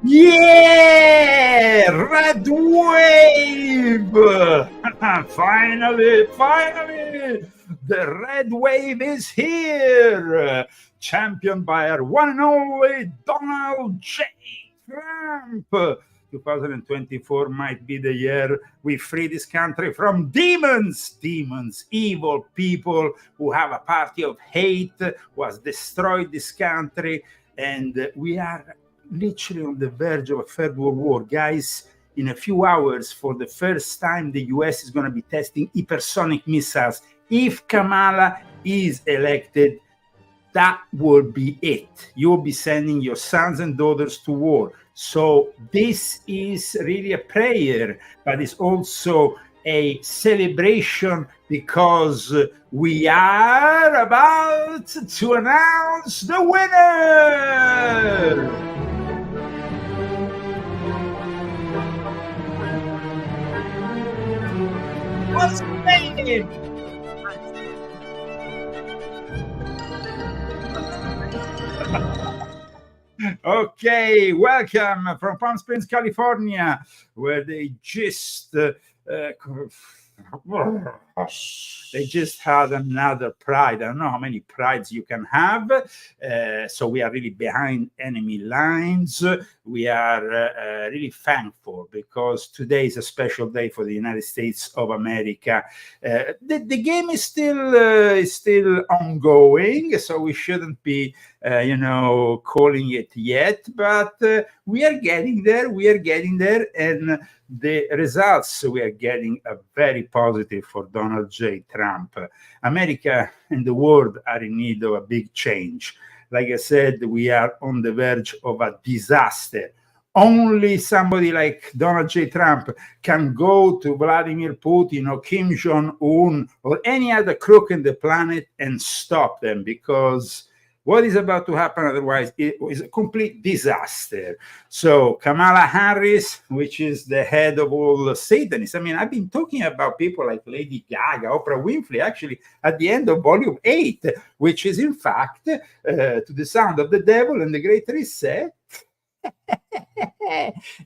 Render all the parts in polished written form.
Yeah, red wave. Finally, the red wave is here, championed by our one and only Donald J. Trump. 2024 might be the year we free this country from demons, evil people who have a party of hate, who has destroyed this country, and we are literally on the verge of a third world war. Guys, in a few hours, for the first time, the US is going to be testing hypersonic missiles. If Kamala is elected, that will be it. You'll be sending your sons and daughters to war. So this is really a prayer, but it's also a celebration, because we are about to announce the winner. What's his name? Okay, welcome from Palm Springs, California, where they just had another pride. I don't know how many prides you can have. So we are really behind enemy lines. We are really thankful, because today is a special day for the United States of America. The game is still ongoing, so we shouldn't be calling it yet, but we are getting there. And the results we are getting are very positive for Donald J. Trump. America and the world are in need of a big change. Like I said, we are on the verge of a disaster. Only somebody like Donald J. Trump can go to Vladimir Putin or Kim Jong-un or any other crook in the planet and stop them, because what is about to happen otherwise is a complete disaster. So Kamala Harris, which is the head of all the Satanists. I mean, I've been talking about people like Lady Gaga, Oprah Winfrey, actually at the end of volume 8, which is in fact to the sound of the devil and the Great Reset.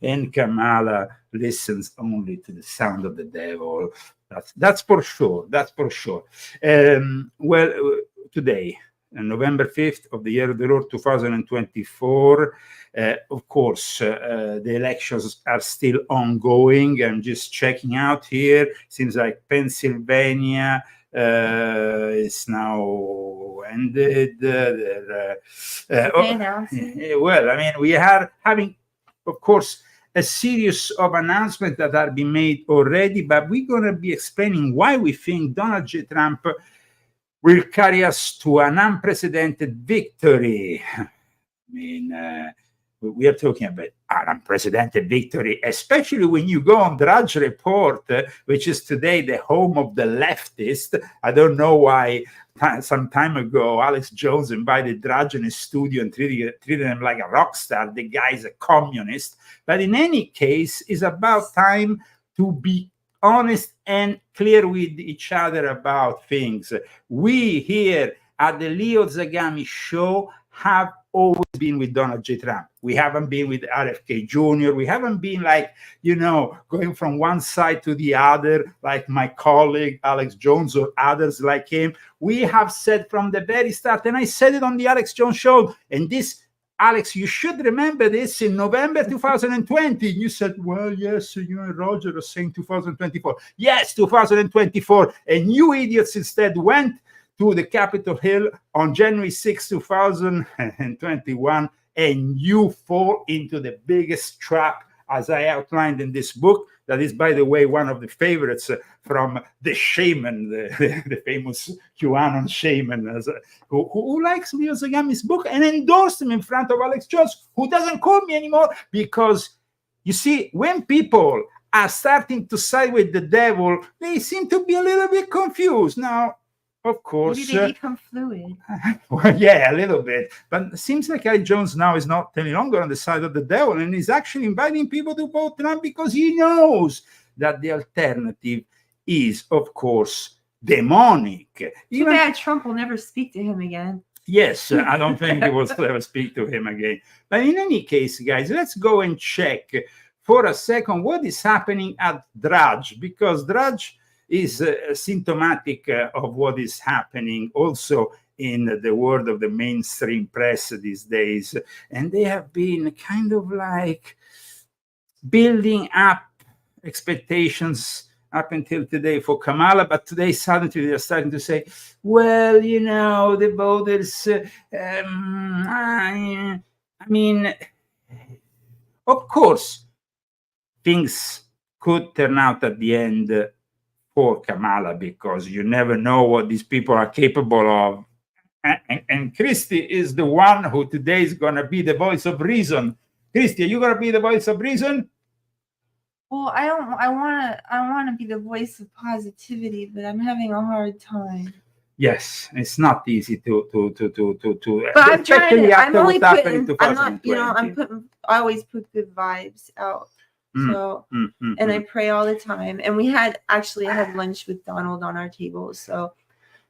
And Kamala listens only to the sound of the devil. That's for sure. Today, November 5th of the year of the Lord 2024. Of course, the elections are still ongoing. I'm just checking out here. Seems like Pennsylvania is now ended. Well, I mean, we are having, of course, a series of announcements that are being made already, but we're going to be explaining why we think Donald J. Trump will carry us to an unprecedented victory. I mean, we are talking about an unprecedented victory, especially when you go on Drudge Report, which is today the home of the leftist. I don't know why some time ago Alex Jones invited Drudge in his studio and treated him like a rock star. The guy is a communist. But in any case, it's about time to be honest and clear with each other about things. We here at the Leo Zagami show have always been with Donald J. Trump. We haven't been with RFK Jr. We haven't been going from one side to the other, like my colleague Alex Jones or others like him. We have said from the very start, and I said it on the Alex Jones show, and this, Alex, you should remember this, in November 2020. You said, well, yes, you and Roger are saying 2024. Yes, 2024. And you idiots instead went to the Capitol Hill on January 6, 2021, and you fall into the biggest trap, as I outlined in this book. That is, by the way, one of the favorites from the shaman, the famous QAnon shaman, who likes Leo Zagami's book and endorsed him in front of Alex Jones, who doesn't call me anymore, because, you see, when people are starting to side with the devil, they seem to be a little bit confused. Now, of course. Maybe they become fluid. Well, yeah, a little bit. But it seems like Alex Jones now is not any longer on the side of the devil, and he's actually inviting people to vote Trump because he knows that the alternative is, of course, demonic. Too bad Trump will never speak to him again. Yes, I don't think we will ever speak to him again. But in any case, guys, let's go and check for a second what is happening at Drudge, because Drudge is symptomatic of what is happening also in the world of the mainstream press these days. And they have been kind of like building up expectations up until today for Kamala, but today suddenly they're starting to say, well, you know, the voters, I mean, of course, things could turn out at the end for Kamala, because you never know what these people are capable of. And Christy is the one who today is going to be the voice of reason. Christy, are you going to be the voice of reason? Well, I want to be the voice of positivity, but I'm having a hard time. Yes, it's not easy to. But I'm trying to. I'm only putting. I'm not. You know, I always put good vibes out. So, and I pray all the time. And I had lunch with Donald on our table, so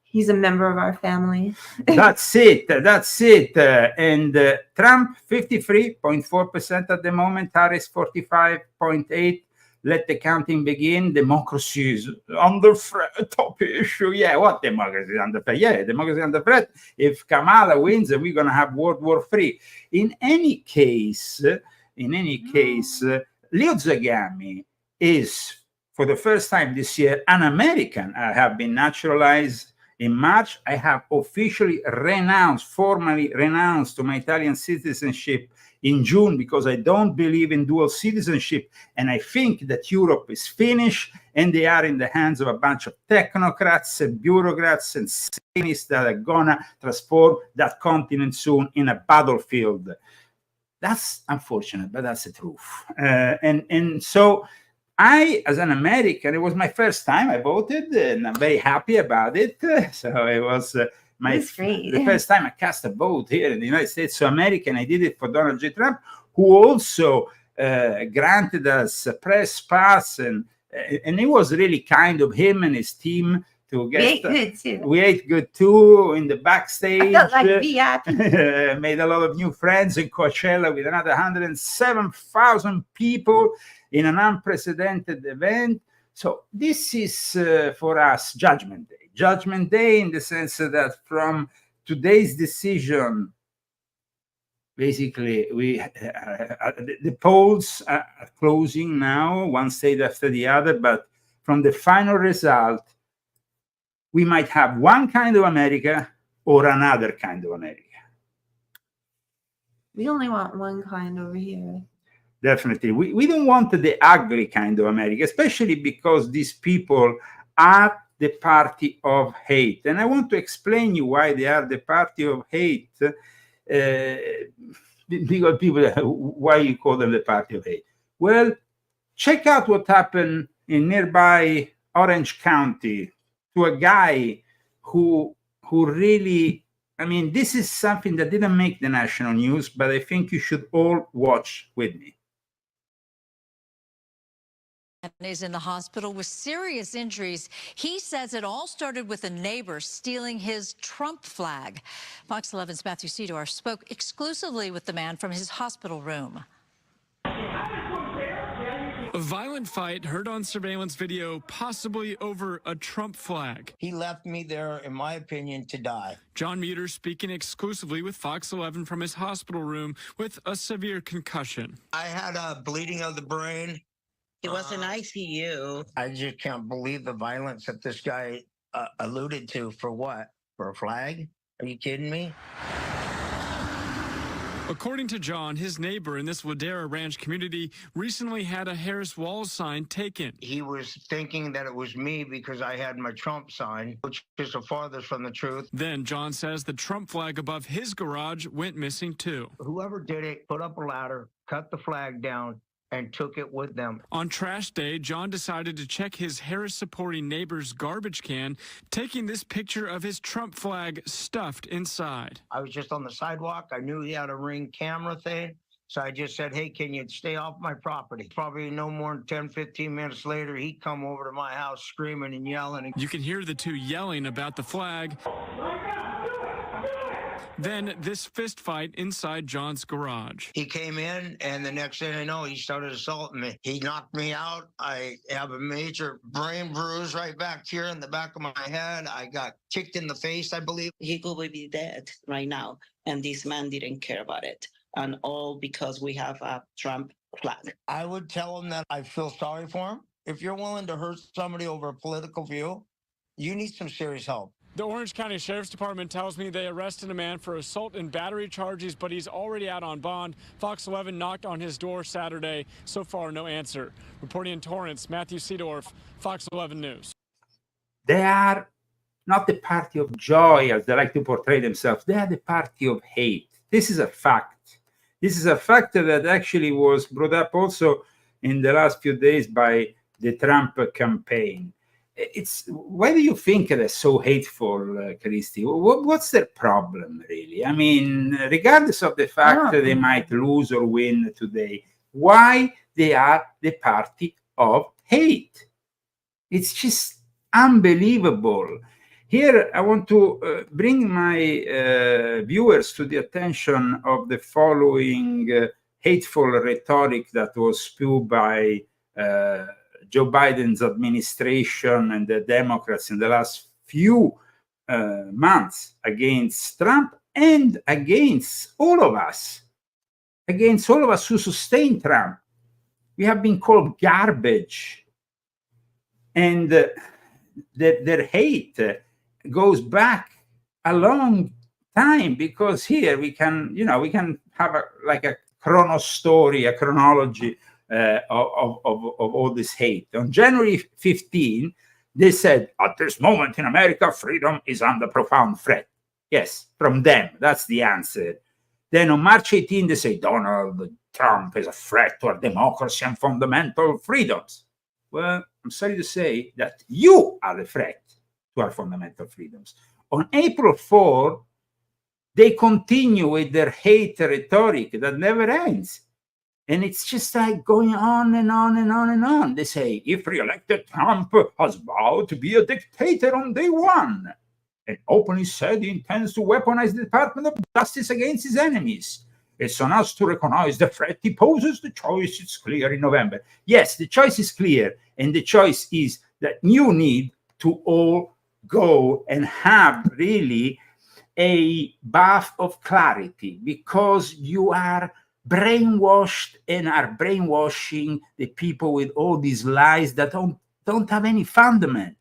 he's a member of our family. That's it. That's it. And Trump 53.4% at the moment. Harris 45.8%. Let the counting begin. Democracy is under threat. Top issue. Yeah, what democracy is under threat? Yeah, democracy is under threat. If Kamala wins, we're going to have World War III. In any case, Leo Zagami is, for the first time this year, an American. I have been naturalized in March. I have officially formally renounced to my Italian citizenship in June, because I don't believe in dual citizenship. And I think that Europe is finished, and they are in the hands of a bunch of technocrats and bureaucrats and cynics that are going to transform that continent soon in a battlefield. That's unfortunate, but that's the truth. And so I, as an American, it was my first time I voted, and I'm very happy about it. So it was the first time I cast a vote here in the United States. So American, I did it for Donald J. Trump, who also granted us a press pass, and it was really kind of him and his team to get. We ate good too in the backstage. I felt like VIP. Made a lot of new friends in Coachella with another 107,000 people in an unprecedented event. So this is for us Judgment Day. Judgment Day in the sense that from today's decision, basically, the polls are closing now, one state after the other, but from the final result, we might have one kind of America or another kind of America. We only want one kind over here. Definitely. We don't want the ugly kind of America, especially because these people are the party of hate. And I want to explain you why they are the party of hate. Because people, why you call them the party of hate? Well, check out what happened in nearby Orange County to a guy who really, I mean, this is something that didn't make the national news, but I think you should all watch with me. Is in the hospital with serious injuries. He says it all started with a neighbor stealing his Trump flag. Fox 11's Matthew Cedar spoke exclusively with the man from his hospital room. A violent fight heard on surveillance video, possibly over a Trump flag. He left me there, in my opinion, to die. John Muter speaking exclusively with Fox 11 from his hospital room with a severe concussion. I had a bleeding of the brain. It was an ICU. I just can't believe the violence that this guy alluded to. For what? For a flag? Are you kidding me? According to John, his neighbor in this Ladera Ranch community recently had a Harris Wall sign taken. He was thinking that it was me because I had my Trump sign, which is the farthest from the truth. Then John says the Trump flag above his garage went missing too. Whoever did it put up a ladder, cut the flag down, and took it with them. On trash day, John decided to check his Harris-supporting neighbor's garbage can, taking this picture of his Trump flag stuffed inside. I was just on the sidewalk. I knew he had a Ring camera thing, so I just said, hey, can you stay off my property? Probably no more than 10, 15 minutes later, he'd come over to my house screaming and yelling. You can hear the two yelling about the flag. Then this fist fight inside John's garage. He came in, and the next thing I know, he started assaulting me. He knocked me out. I have a major brain bruise right back here in the back of my head. I got kicked in the face, I believe. He could be dead right now, and this man didn't care about it. And all because we have a Trump flag. I would tell him that I feel sorry for him. If you're willing to hurt somebody over a political view, you need some serious help. The Orange County Sheriff's Department tells me they arrested a man for assault and battery charges, but he's already out on bond. Fox 11 knocked on his door Saturday. So far, no answer. Reporting in Torrance, Matthew Seedorf, Fox 11 News. They are not the party of joy, as they like to portray themselves. They are the party of hate. This is a fact. This is a fact that actually was brought up also in the last few days by the Trump campaign. Why do you think they're so hateful, Christy? What's their problem, really? I mean, regardless of the fact that they might lose or win today, why they are the party of hate? It's just unbelievable. Here, I want to bring my viewers to the attention of the following hateful rhetoric that was spewed by Joe Biden's administration and the Democrats in the last few months against Trump and against all of us who sustain Trump. We have been called garbage. And their hate goes back a long time, because here we can have a chronology of all this hate. On January 15, they said, at this moment in America, freedom is under profound threat. Yes, from them. That's the answer. Then on March 18, they say, Donald Trump is a threat to our democracy and fundamental freedoms. Well, I'm sorry to say that you are the threat to our fundamental freedoms. On April 4, they continue with their hate rhetoric that never ends. And it's just like going on and on and on and on. They say, if re-elected, Trump has vowed to be a dictator on day one, and openly said he intends to weaponize the Department of Justice against his enemies. It's on us to recognize the threat he poses. The choice is clear in November. Yes, the choice is clear. And the choice is that you need to all go and have really a bath of clarity, because you are brainwashed and are brainwashing the people with all these lies that don't have any fundament.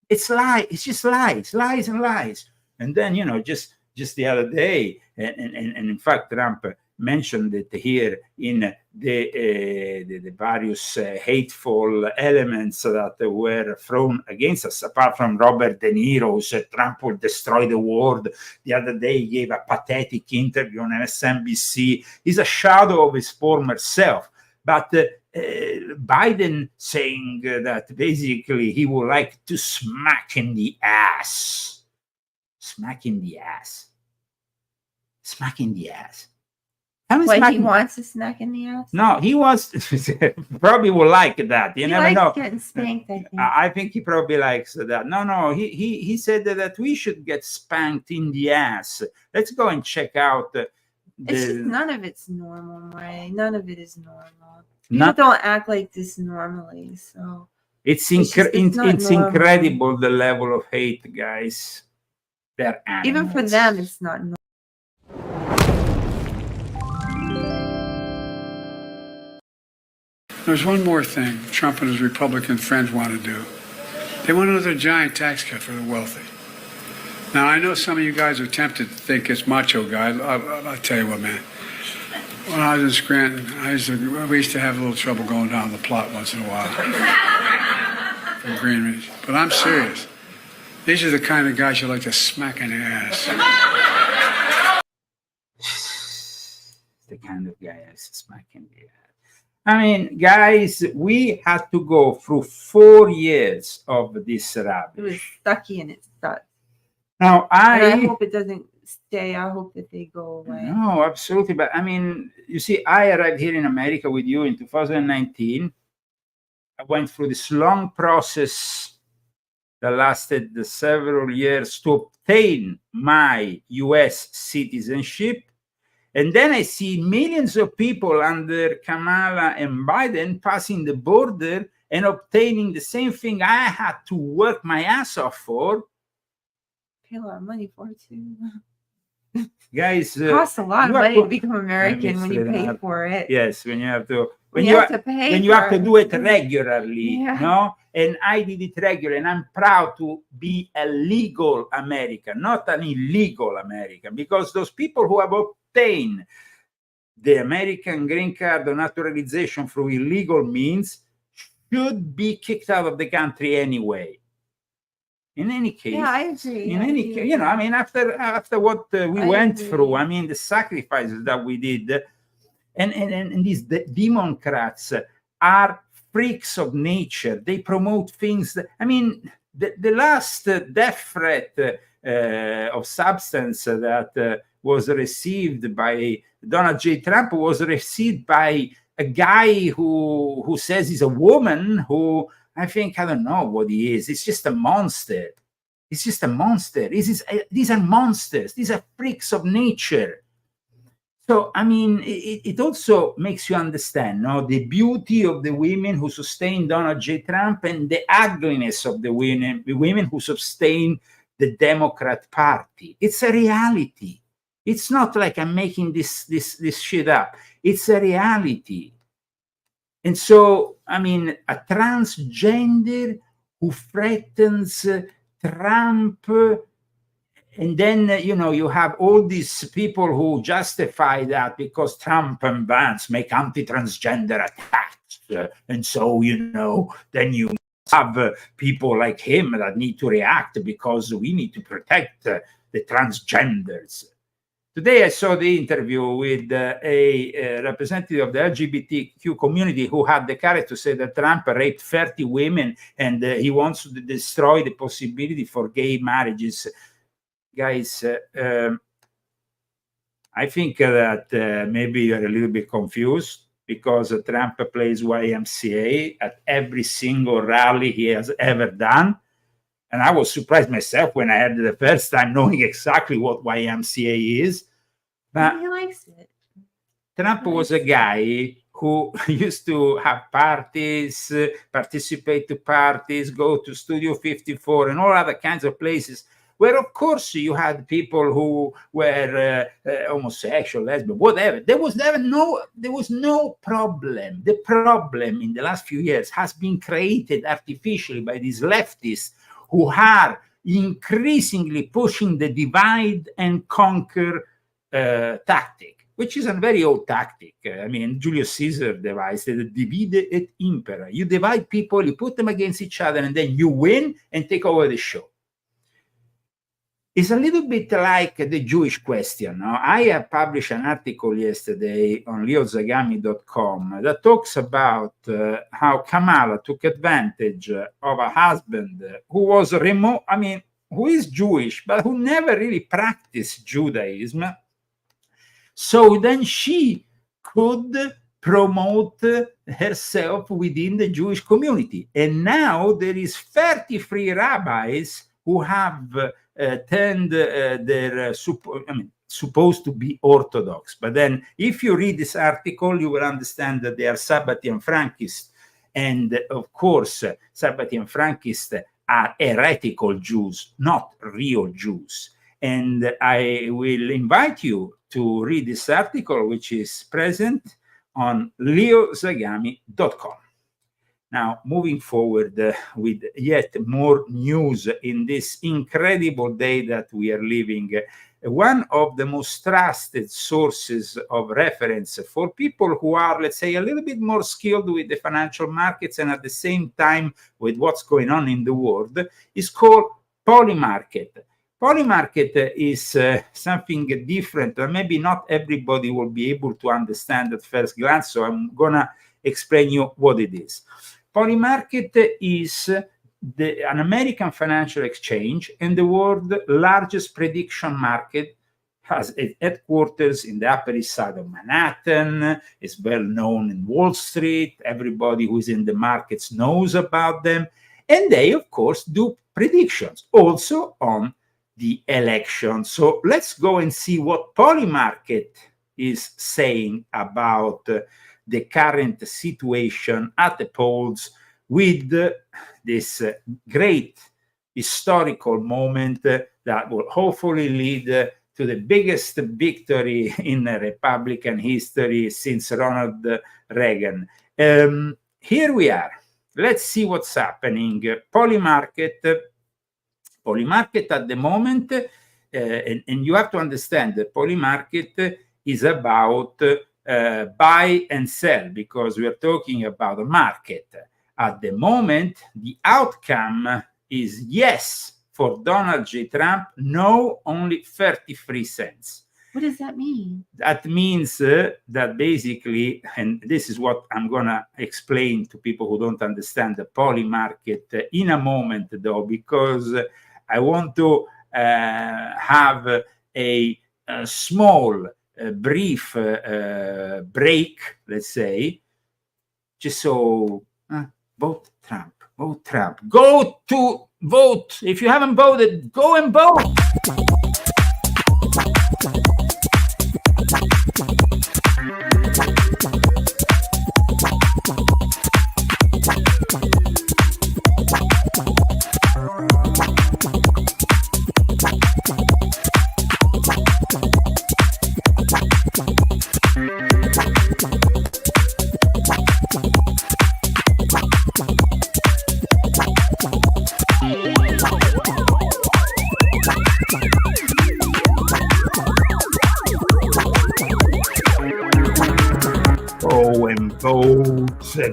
It's lies. It's just lies and lies. And then, just the other day, and in fact, Trump mentioned it here in the various hateful elements that were thrown against us, apart from Robert De Niro, who said Trump will destroy the world. The other day, he gave a pathetic interview on MSNBC. He's a shadow of his former self. But Biden saying that basically he would like to smack in the ass. Smack in the ass. Smack in the ass. What, he wants a snack in the ass? No, he wants probably will like that. You never know. Getting spanked, I think he probably likes that. No. He said that we should get spanked in the ass. Let's go and check out. None of it's normal, right? None of it is normal. People don't act like this normally, so it's incredible the level of hate, guys. They're animals. Even for them, it's not normal. There's one more thing Trump and his Republican friends want to do. They want another giant tax cut for the wealthy. Now, I know some of you guys are tempted to think it's macho guy. I'll tell you what, man. When I was in Scranton, we used to have a little trouble going down the plot once in a while. From Greenridge. But I'm serious. These are the kind of guys you like to smack in the ass. The kind of guy I smack in the ass. I mean, guys, we had to go through 4 years of this rubbish. It was sucky and it sucks. Now, I hope it doesn't stay. I hope that they go away. No, absolutely. But I mean, you see, I arrived here in America with you in 2019. I went through this long process that lasted several years to obtain my US citizenship. And then I see millions of people under Kamala and Biden passing the border and obtaining the same thing I had to work my ass off for. Pay a lot of money for it too. Guys, it costs a lot of money to become American when you pay for it. Yes, when you have to. When you have to pay. When you have to do it regularly, yeah. no? And I did it regularly, and I'm proud to be a legal American, not an illegal American, because those people who have obtained the American green card or naturalization through illegal means should be kicked out of the country anyway. In any case, yeah, I agree. In any case, you know, I mean, after what we went through, I mean, the sacrifices that we did, and these Democrats are freaks of nature. They promote things that, I mean, the last death threat of substance that was received by Donald J. Trump was received by a guy who says he's a woman who, I think, I don't know what he is. It's just a monster. It's just a monster. These are monsters. These are freaks of nature. So, I mean, it also makes you understand, no, the beauty of the women who sustain Donald J. Trump and the ugliness of the women who sustain the Democrat Party. It's a reality. It's not like I'm making this shit up. It's a reality. And so, I mean, a transgender who threatens Trump, and then, you know, you have all these people who justify that because Trump and Vance make anti-transgender attacks. And so, you know, then you have people like him that need to react because we need to protect the transgenders. Today, I saw the interview with a representative of the LGBTQ community who had the courage to say that Trump raped 30 women and he wants to destroy the possibility for gay marriages. Guys, I think that maybe you're a little bit confused because Trump plays YMCA at every single rally he has ever done. And I was surprised myself when I heard it the first time, knowing exactly what YMCA is. But he likes it. Trump was a guy who used to have parties, participate to parties, go to Studio 54 and all other kinds of places where, of course, you had people who were homosexual, lesbian, whatever. There was no problem. The problem in the last few years has been created artificially by these leftists who are increasingly pushing the divide and conquer tactic, which is a very old tactic. I mean, Julius Caesar devised the divide et impera. You divide people, you put them against each other, and then you win and take over the show. It's a little bit like the Jewish question. No? I have published an article yesterday on leozagami.com that talks about how Kamala took advantage of a husband who was remote, I mean, who is Jewish, but who never really practiced Judaism. So then she could promote herself within the Jewish community. And now there is 33 rabbis who have turned their supposed to be Orthodox. But then if you read this article, you will understand that they are Sabbatian Frankists. And of course, Sabbatian Frankists are heretical Jews, not real Jews. And I will invite you to read this article, which is present on leozagami.com. Now, moving forward with yet more news in this incredible day that we are living, one of the most trusted sources of reference for people who are, let's say, a little bit more skilled with the financial markets and at the same time with what's going on in the world is called Polymarket. Polymarket is something different. Maybe not everybody will be able to understand at first glance, so I'm going to explain you what it is. Polymarket is an American financial exchange and the world's largest prediction market. Has its headquarters in the Upper East Side of Manhattan. It's well known in Wall Street. Everybody who is in the markets knows about them. And they, of course, do predictions also on the election. So let's go and see what Polymarket is saying about the current situation at the polls with this great historical moment that will hopefully lead to the biggest victory in Republican history since Ronald Reagan. Here we are. Let's see what's happening. Polymarket at the moment, and you have to understand that Polymarket is about buy and sell, because we are talking about a market. At the moment, the outcome is yes for Donald J. Trump, no, only 33 cents. What does that mean? That means that basically, and this is what I'm going to explain to people who don't understand the Polymarket in a moment, though, because I want to have a small, brief break, let's say, just so vote Trump, vote Trump. Go to vote. If you haven't voted, go and vote.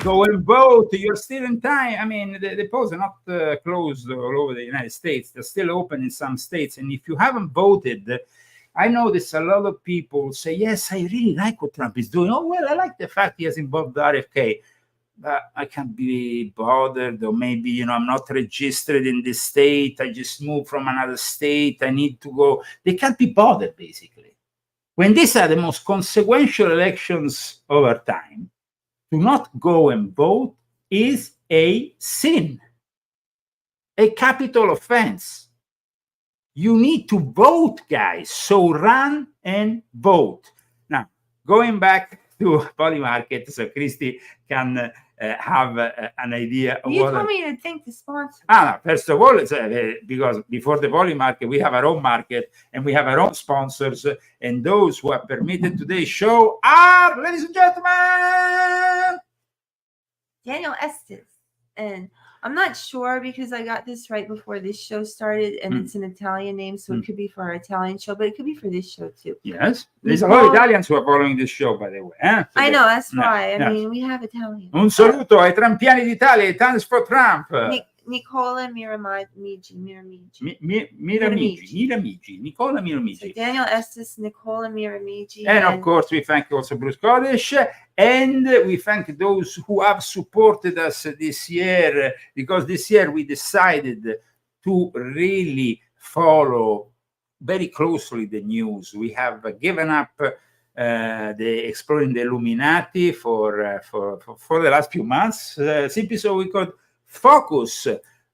Go and vote. You're still in time. I mean, the polls are not closed all over the United States. They're still open in some states. And if you haven't voted, I notice a lot of people say, yes, I really like what Trump is doing. Oh, well, I like the fact he has involved the RFK. But I can't be bothered, or maybe, I'm not registered in this state. I just moved from another state. I need to go. They can't be bothered, basically. When these are the most consequential elections of our time, to not go and vote is a sin, a capital offense. You need to vote, guys. So run and vote. Now, going back to Polymarket, so Christy can have an idea of you what... told me to thank the sponsor. No, first of all, it's, because before the Polymarket, we have our own market and we have our own sponsors, and those who are permitted today's show are, ladies and gentlemen, Daniel Estes. And I'm not sure, because I got this right before this show started, and it's an Italian name, so it could be for our Italian show, but it could be for this show too. Yes, there's a lot of Italians who are following this show, by the way. So I know, that's why. I mean, we have Italian. Un saluto ai Trampiani d'Italia, thanks for Trump. Nicola Miramigi. Nicola Miramigi. So Daniel Estes, Nicola Miramigi. And of course, we thank also Bruce Kodesh, and we thank those who have supported us this year, because this year we decided to really follow very closely the news. We have given up the exploring the Illuminati for the last few months, simply so we could focus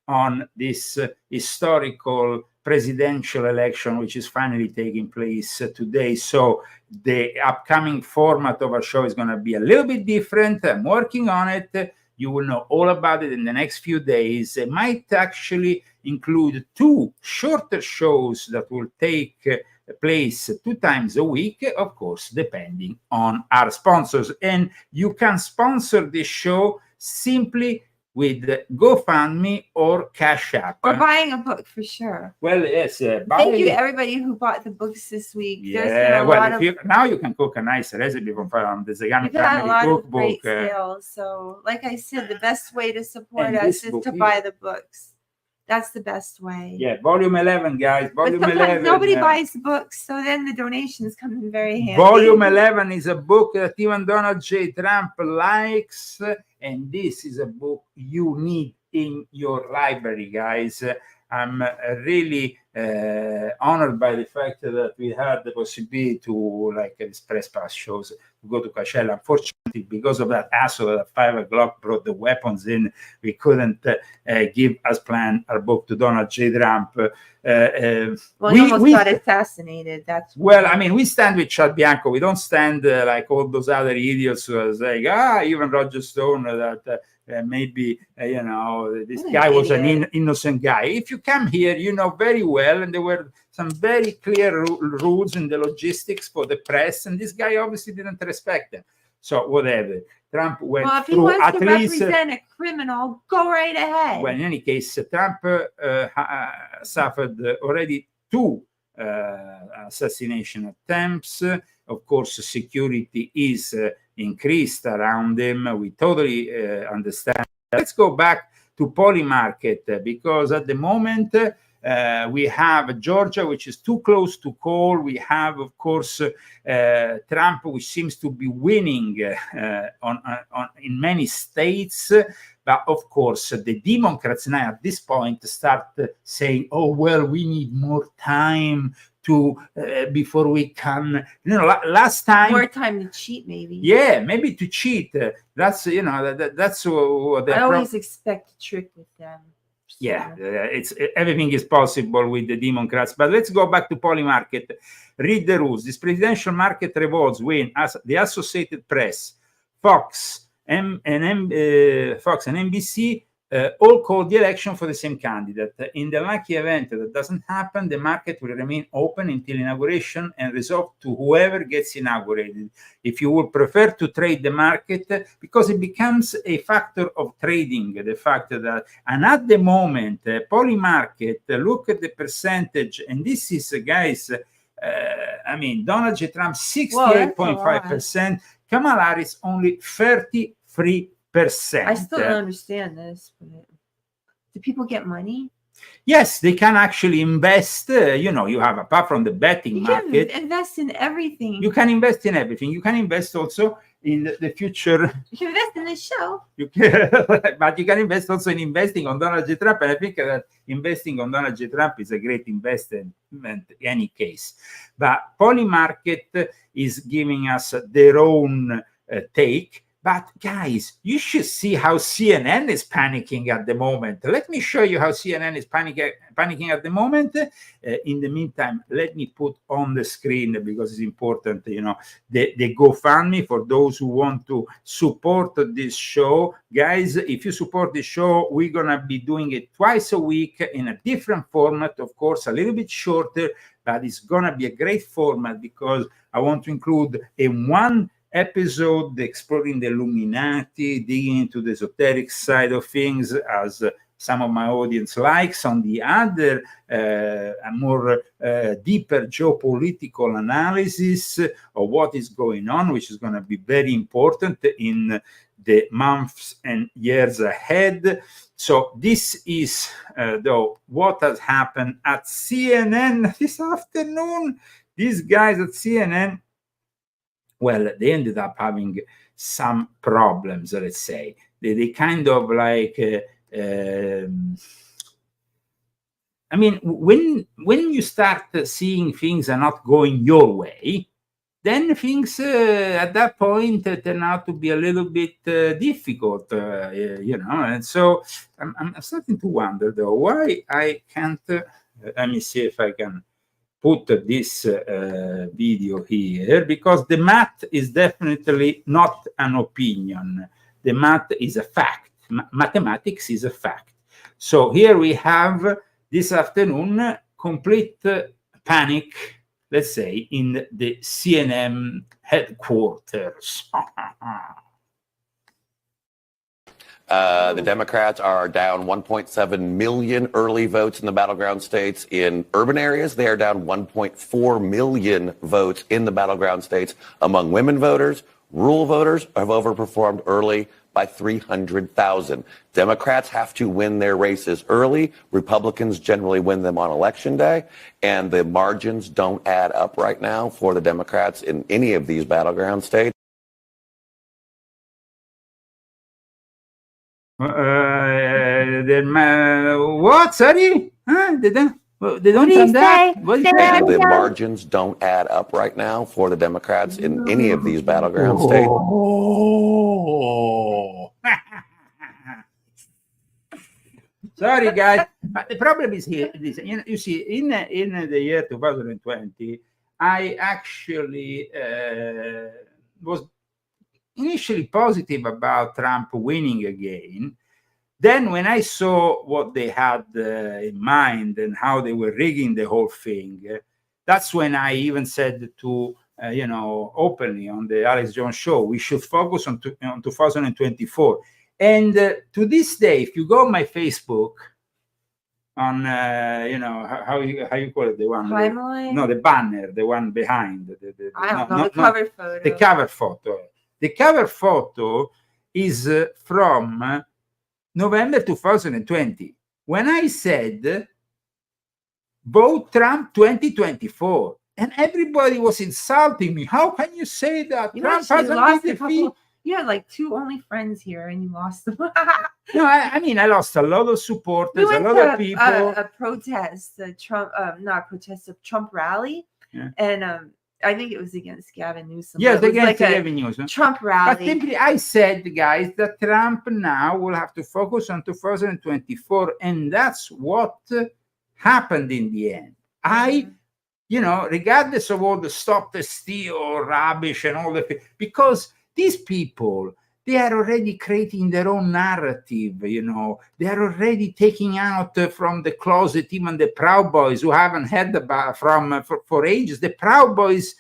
on this historical presidential election, which is finally taking place today. So the upcoming format of our show is going to be a little bit different. I'm working on it. You will know all about it in the next few days. It might actually include 2 shorter shows that will take place 2 times a week, of course, depending on our sponsors. And you can sponsor this show simply with GoFundMe or Cash App. Or buying a book, for sure. Well, yes. Thank you, everybody who bought the books this week. Yeah, now you can cook a nice recipe from the Zagami family cookbook. Great sales. So, like I said, the best way to support us is to buy the books. That's the best way. Yeah, volume 11, guys. Volume 11. Nobody buys books, so then the donations come in very handy. Volume 11 is a book that even Donald J. Trump likes, and this is a book you need in your library, guys. I'm really honored by the fact that we had the possibility to, like these press pass shows, to go to Coachella. Unfortunately, because of that asshole at 5 o'clock brought the weapons in, we couldn't give as planned our book to Donald J. Trump. Well, he almost got assassinated. That's well, I mean, we stand with Chad Bianco. We don't stand like all those other idiots who are saying, even Roger Stone, that maybe, this guy was an innocent guy. If you come here, you know very well, and there were some very clear rules in the logistics for the press, and this guy obviously didn't respect them. So whatever. Trump went well, if through he wants at to least represent a criminal, go right ahead. Well, in any case, Trump suffered already 2 assassination attempts. Of course, security is increased around him. We totally understand. Let's go back to Polymarket, because at the moment we have Georgia, which is too close to call. We have, of course, Trump, which seems to be winning in many states. But of course, the Democrats now at this point start saying, "Oh well, we need more time to before we can." Last time, more time to cheat, maybe. Yeah, maybe to cheat. That's that's what I always expect a trick with them. So. Yeah, everything is possible with the Democrats. But let's go back to Polymarket. Read the rules. This presidential market revolves when the Associated Press, Fox, and NBC all call the election for the same candidate. In the lucky event that doesn't happen, the market will remain open until inauguration and resolved to whoever gets inaugurated. If you would prefer to trade the market, because it becomes a factor of trading, the fact that, and at the moment, Polymarket, look at the percentage, and this is, guys, Donald J. Trump 68.5%, Kamala Harris only 33%. I still don't understand this. But do people get money? Yes, they can actually invest. You have, apart from the betting market, you can invest in everything. You can invest in everything. You can invest also in the future. You can invest in this show. But you can invest also in investing on Donald J. Trump. And I think that investing on Donald J. Trump is a great investment in any case. But Polymarket is giving us their own take. But guys, you should see how CNN is panicking at the moment. Let me show you how CNN is panicking at the moment. In the meantime, let me put on the screen, because it's important, the GoFundMe for those who want to support this show. Guys, if you support the show, we're going to be doing it twice a week in a different format, of course, a little bit shorter, but it's going to be a great format, because I want to include one episode exploring the Illuminati, digging into the esoteric side of things, as some of my audience likes. On the other, a more deeper geopolitical analysis of what is going on, which is going to be very important in the months and years ahead. So this is, though, what has happened at CNN this afternoon. These guys at CNN, well, they ended up having some problems, let's say. They kind of like, when you start seeing things are not going your way, then things at that point turn out to be a little bit difficult, And so I'm starting to wonder, though, why I can't, let me see if I can put this video here, because the math is definitely not an opinion. The math is a fact. Mathematics is a fact. So here we have this afternoon complete panic, let's say, in the CNN headquarters. The Democrats are down 1.7 million early votes in the battleground states. In urban areas, they are down 1.4 million votes in the battleground states. Among women voters, rural voters have overperformed early by 300,000. Democrats have to win their races early. Republicans generally win them on election day. And the margins don't add up right now for the Democrats in any of these battleground states. What? Sorry? Well, they don't do you have that. say? What do you Say say? that The again. margins don't add up right now for the Democrats in any of these battleground states. Oh. Sorry, guys, but the problem is here. You see, in the year 2020, I actually was initially positive about Trump winning again. Then, when I saw what they had in mind and how they were rigging the whole thing, that's when I even said to openly on the Alex Jones show, we should focus on 2024. And to this day, if you go on my Facebook, on how you call it, the one Timeline? no, the banner, the one behind I don't know, the cover photo. The cover photo. The cover photo is from November 2020, when I said vote Trump 2024, and everybody was insulting me. How can you say that? You Trump actually hasn't lost been a couple. defeated. You had like 2 only friends here, and you lost them. No, I mean, I lost a lot of supporters, We a went lot to of people. a protest, a Trump, not a protest, a Trump rally, Yeah. and I think it was against Gavin Newsom. Yes, but it was against like Gavin Newsom. Trump But rally. simply, I said, guys, that Trump now will have to focus on 2024, and that's what happened in the end. Regardless of all the stop the steal rubbish and all the, because these people, they are already creating their own narrative. They are already taking out from the closet even the Proud Boys who haven't heard about for ages. The Proud Boys,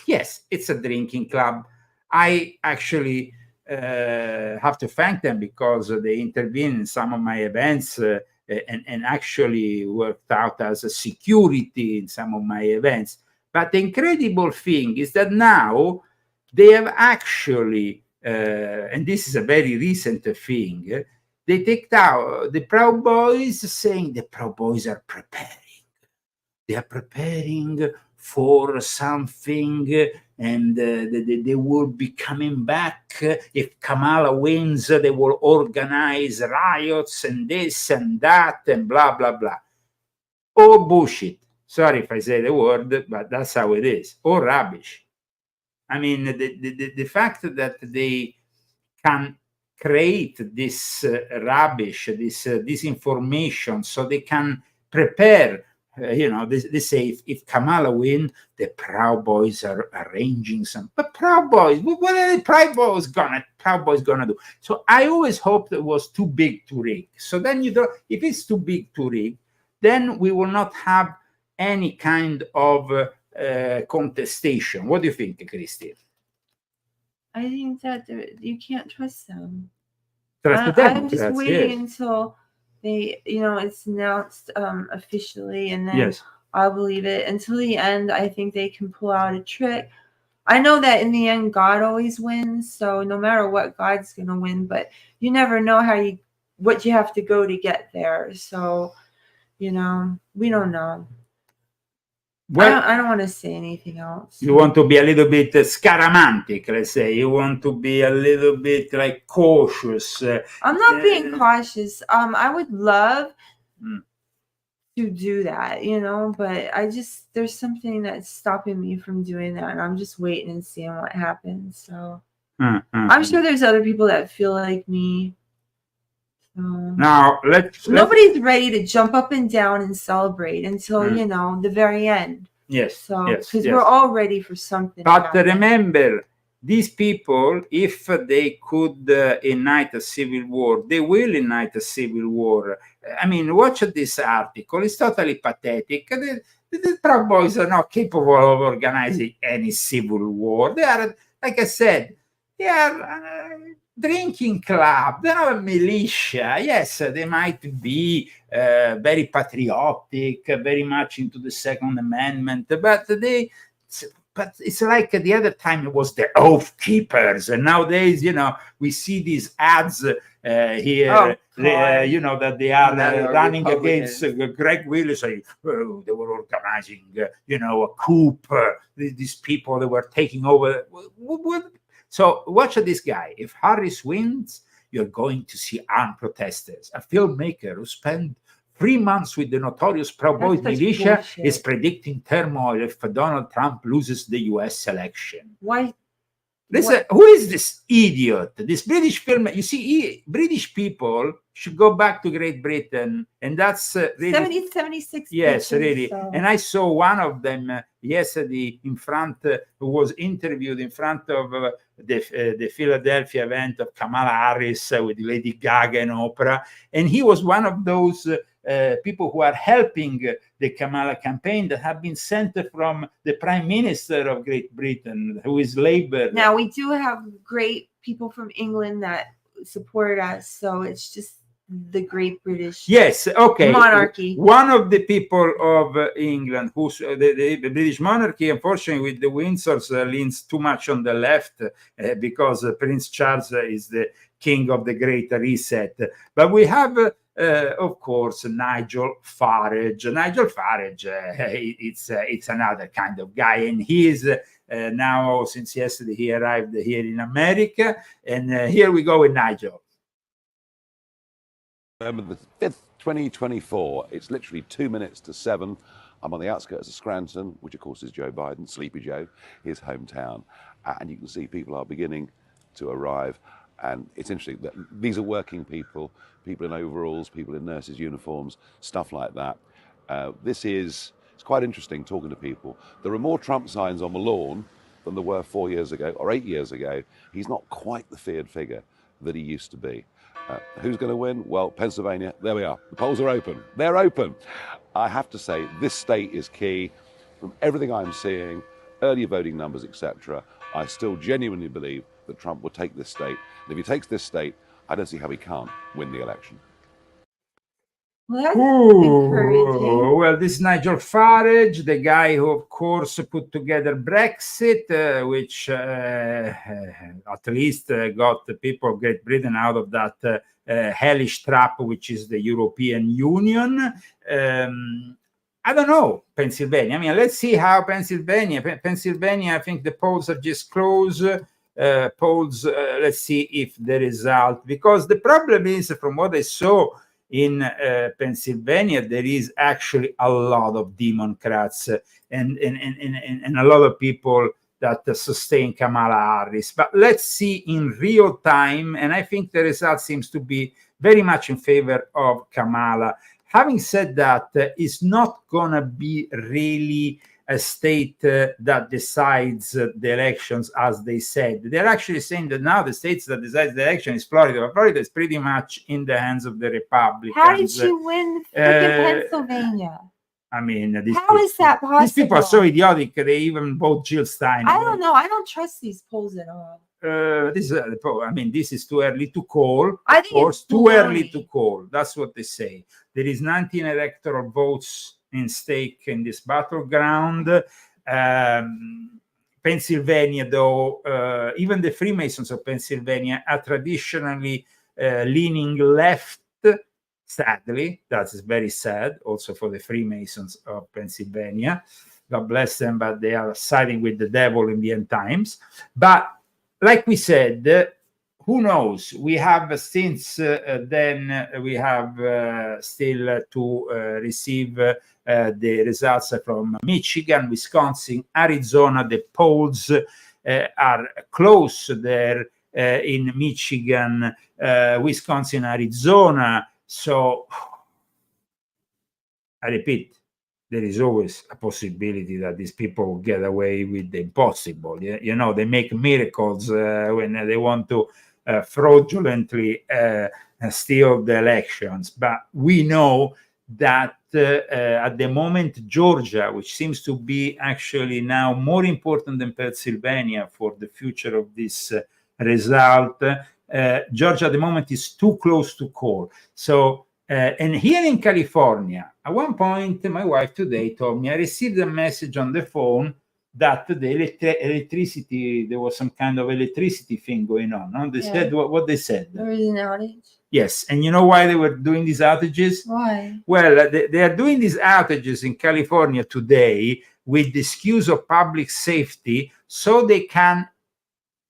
yes, it's a drinking club. I actually have to thank them because they intervened in some of my events and actually worked out as a security in some of my events. But the incredible thing is that now they have actually, and this is a very recent thing, they take out the Proud Boys, saying the Proud Boys are preparing. They are preparing for something, and they will be coming back. If Kamala wins, they will organize riots and this and that and blah, blah, blah. Oh, bullshit. Sorry if I say the word, but that's how it is. Oh, rubbish. I mean, the fact that they can create this rubbish, this disinformation, so they can prepare. They say if Kamala win, the Proud Boys are arranging some. But Proud Boys, what are the Proud Boys gonna do? So I always hoped it was too big to rig. So then if it's too big to rig, then we will not have any kind of contestation. What do you think, Christy? I think that you can't trust them. I'm just waiting until they, it's announced officially, and then yes. I'll believe it. Until the end, I think they can pull out a trick. I know that in the end, God always wins. So no matter what, God's gonna win. But you never know what you have to go to get there. So, we don't know. Well, I don't want to say anything else. You want to be a little bit scaramantic, let's say. You want to be a little bit like cautious. I'm not being cautious. I would love to do that, but there's something that's stopping me from doing that, and I'm just waiting and seeing what happens. So I'm sure there's other people that feel like me. So now nobody's ready to jump up and down and celebrate until the very end. Yes. So because we're all ready for something. But remember, these people, if they could ignite a civil war, they will ignite a civil war. I mean, watch this article. It's totally pathetic. The Proud Boys are not capable of organizing any civil war. They are, like I said, they are drinking club. They're not a militia. Yes, they might be very patriotic, very much into the Second Amendment, but it's like the other time it was the Oath Keepers, and nowadays, we see these ads here, that they are running against Greg Willis. They were organizing, a coup. These people, they were taking over. So watch this guy. If Harris wins, you're going to see armed protesters. A filmmaker who spent 3 months with the notorious Proud Boys militia is predicting turmoil if Donald Trump loses the U.S. election. Why? Listen, who is this idiot? This British film. You see, British people should go back to Great Britain, and that's really 76. Yes, pictures, really. so. And I saw one of them yesterday in front, who was interviewed in front of the Philadelphia event of Kamala Harris with Lady Gaga and Oprah, and he was one of those people who are helping the Kamala campaign that have been sent from the Prime Minister of Great Britain, who is Labour. Now, we do have great people from England that support us, so it's just the Great British monarchy. One of the people of England, who's the British monarchy, unfortunately, with the Windsors, leans too much on the left because Prince Charles is the king of the Great Reset. But we have of course, Nigel Farage. Nigel Farage, it's another kind of guy, and he is now, since yesterday, he arrived here in America, and here we go with Nigel. November the 5th, 2024. It's literally 2 minutes to 7. I'm on the outskirts of Scranton, which of course is Joe Biden, Sleepy Joe, his hometown, and you can see people are beginning to arrive. And it's interesting that these are working people, people in overalls, people in nurses' uniforms, stuff like that. It's quite interesting talking to people. There are more Trump signs on the lawn than there were 4 years ago or 8 years ago. He's not quite the feared figure that he used to be. Who's going to win? Well, Pennsylvania, there we are. The polls are open. They're open. I have to say, this state is key. From everything I'm seeing, early voting numbers, etc., I still genuinely believe that Trump will take this state. And if he takes this state, I don't see how he can't win the election. Well, that's encouraging. Well, this is Nigel Farage, the guy who, of course, put together Brexit, which at least got the people of Great Britain out of that hellish trap, which is the European Union. I don't know, Pennsylvania. I mean, let's see how Pennsylvania, I think the polls are just closed. Let's see if the result, because the problem is, from what I saw in Pennsylvania, there is actually a lot of Democrats and a lot of people that sustain Kamala Harris. But let's see in real time, and I think the result seems to be very much in favor of Kamala. Having said that, it's not going to be really a state that decides the elections, as they said. They're actually saying that now the states that decide the election is Florida. But Florida is pretty much in the hands of the Republicans. How did she win Pennsylvania? I mean, how is that possible? These people are so idiotic, they even vote Jill Stein. I don't know. I don't trust these polls at all. This is too early to call. I think it's too early to call. That's what they say. There is 19 electoral votes in stake in this battleground. Pennsylvania, though, even the Freemasons of Pennsylvania are traditionally leaning left. Sadly, that is very sad, also for the Freemasons of Pennsylvania. God bless them, but they are siding with the devil in the end times. But like we said, who knows? We have since then, we have still to receive the results from Michigan, Wisconsin, Arizona. The polls are close there in Michigan, Wisconsin, Arizona. So, I repeat, there is always a possibility that these people get away with the impossible. You know, they make miracles when they want to fraudulently steal the elections. But we know that at the moment, Georgia, which seems to be actually now more important than Pennsylvania for the future of this result, Georgia at the moment is too close to call. So, and here in California, at one point, my wife today told me I received a message on the phone that the electricity, there was some kind of electricity thing going on. No? They said what they said. There was an outage? Yes. And you know why they were doing these outages? Why? Well, they are doing these outages in California today with the excuse of public safety, so they can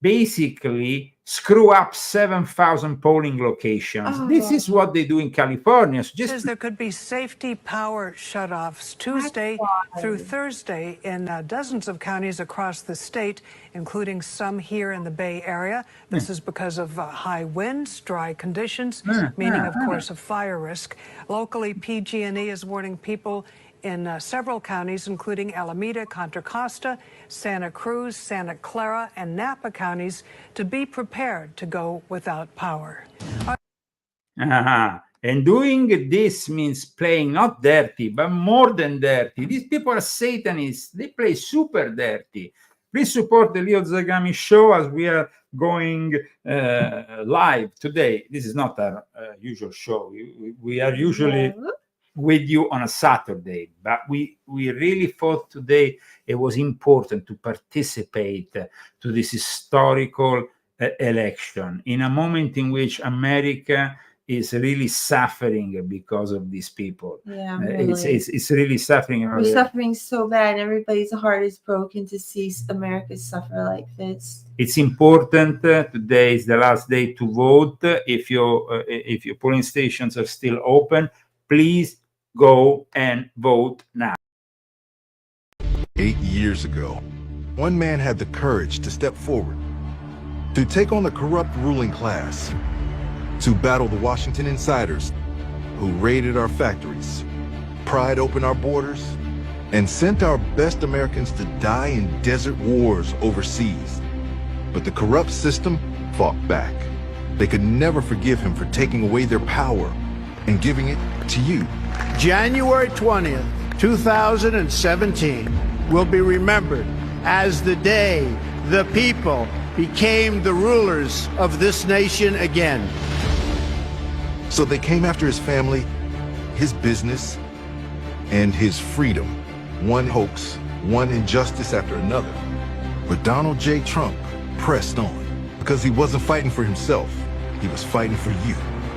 basically screw up 7,000 polling locations. This is what they do in California. So just there could be safety power shutoffs Tuesday through Thursday in dozens of counties across the state, including some here in the Bay Area. This is because of high winds, dry conditions, meaning, of course, a fire risk. Locally, PG&E is warning people in several counties, including Alameda, Contra Costa, Santa Cruz, Santa Clara, and Napa counties, to be prepared to go without power. And doing this means playing not dirty, but more than dirty. These people are Satanists. They play super dirty. Please support the Leo Zagami show as we are going live today. This is not our usual show. We are usually with you on a Saturday, but we really thought today it was important to participate to this historical election in a moment in which America is really suffering because of these people. Yeah, really. It's really suffering. We're suffering so bad. Everybody's heart is broken to see America suffer like this. It's important. Today is the last day to vote. If your polling stations are still open, please go and vote now. 8 years ago, one man had the courage to step forward, to take on the corrupt ruling class, to battle the Washington insiders who raided our factories, pried open our borders, and sent our best Americans to die in desert wars overseas. But the corrupt system fought back. They could never forgive him for taking away their power and giving it to you. January 20th, 2017 will be remembered as the day the people became the rulers of this nation again. So they came after his family, his business, and his freedom. One hoax, one injustice after another. But Donald J. Trump pressed on because he wasn't fighting for himself. He was fighting for you.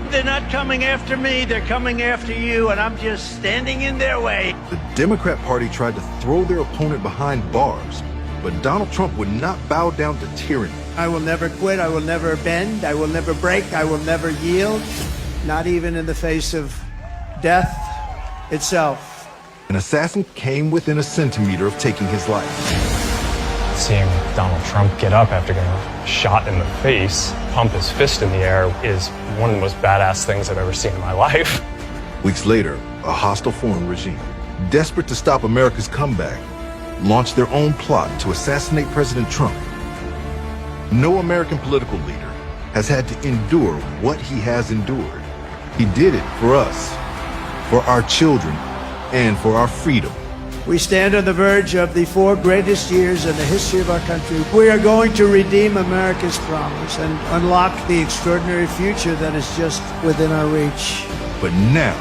They're not coming after me, they're coming after you, and I'm just standing in their way. The Democrat Party tried to throw their opponent behind bars, but Donald Trump would not bow down to tyranny. I will never quit, I will never bend, I will never break, I will never yield, not even in the face of death itself. An assassin came within a centimeter of taking his life. Seeing Donald Trump get up after getting shot in the face, pump his fist in the air, is one of the most badass things I've ever seen in my life. Weeks later, a hostile foreign regime, desperate to stop America's comeback, launched their own plot to assassinate President Trump. No American political leader has had to endure what he has endured. He did it for us, for our children, and for our freedom. We stand on the verge of the 4 greatest years in the history of our country. We are going to redeem America's promise and unlock the extraordinary future that is just within our reach. But now,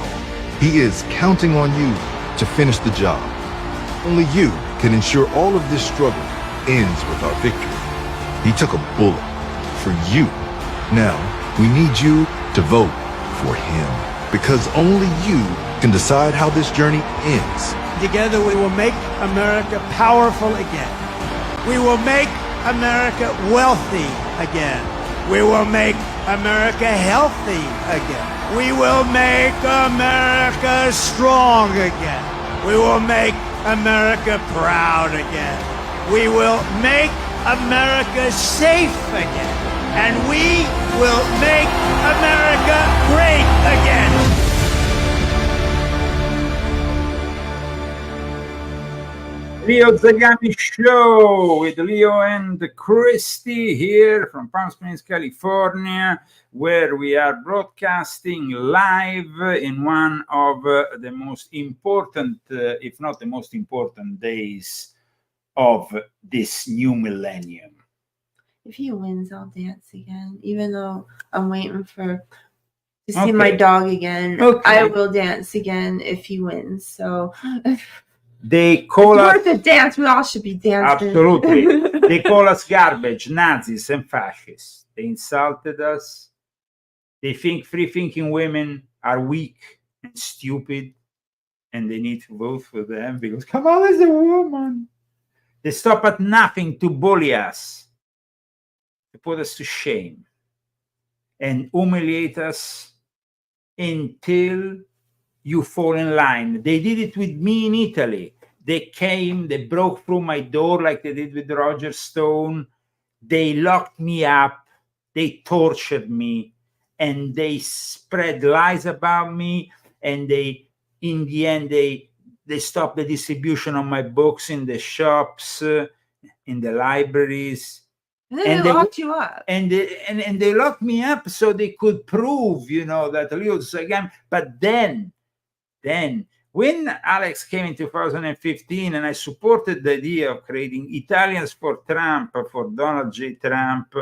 he is counting on you to finish the job. Only you can ensure all of this struggle ends with our victory. He took a bullet for you. Now, we need you to vote for him, because only you can decide how this journey ends. Together we will make America powerful again. We will make America wealthy again. We will make America healthy again. We will make America strong again. We will make America proud again. We will make America safe again. And we will make America great again. Leo Zagami Show with Leo and Christy here from Palm Springs, California, where we are broadcasting live in one of the most important, if not the most important days of this new millennium. If he wins, I'll dance again, even though I'm waiting to see my dog again. I will dance again if he wins. So they call us worth a dance. We all should be dancing. Absolutely. They call us garbage, Nazis, and fascists. They insulted us. They think free-thinking women are weak and stupid, and they need to vote for them because Kamala is a woman. They stop at nothing to bully us. to put us to shame and humiliate us until you fall in line. They did it with me in Italy. They came, they broke through my door like they did with Roger Stone. They locked me up, they tortured me, and they spread lies about me, and they, in the end, they stopped the distribution of my books in the shops, in the libraries. And then they locked you up. And they locked me up so they could prove, that Leo Zagami. But then, when Alex came in 2015 and I supported the idea of creating Italians for Trump, for Donald J. Trump,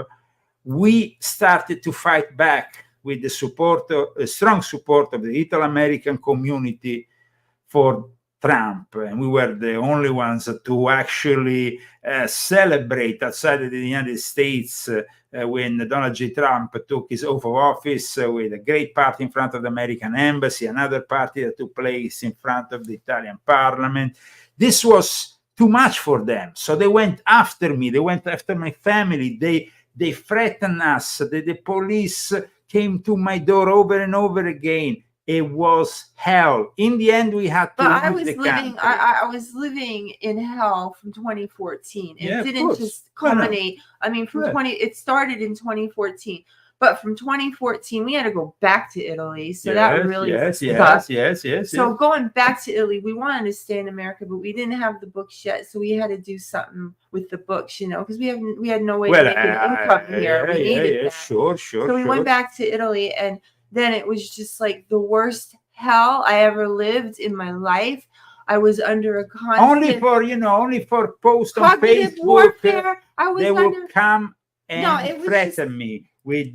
we started to fight back with the strong support of the Italo-American community for Trump. And we were the only ones to actually celebrate outside of the United States when Donald J. Trump took his oath of office with a great party in front of the American embassy, another party that took place in front of the Italian parliament. This was too much for them. So they went after me. They went after my family. They threatened us. The police came to my door over and over again. It was hell. In the end, we had to leave the country. I was living in hell from 2014. It didn't just culminate. No. I mean, it started in 2014, but from 2014, we had to go back to Italy. So that really yes. So going back to Italy, we wanted to stay in America, but we didn't have the books yet. So we had to do something with the books, because we had no way to make an income here. We needed that. Sure. So we went back to Italy, and then it was just like the worst hell I ever lived in my life. I was under a constant only for posts on cognitive Facebook. warfare. They would come and threaten me with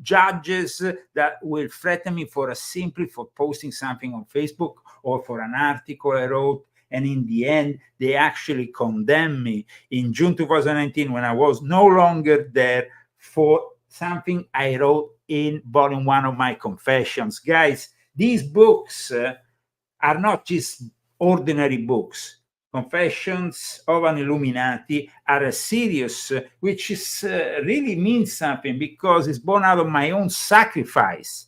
judges that will threaten me for posting something on Facebook or for an article I wrote. And in the end, they actually condemned me in June 2019 when I was no longer there for something I wrote in volume 1 of my Confessions. Guys, these books are not just ordinary books. Confessions of an Illuminati are a series which is really means something because it's born out of my own sacrifice.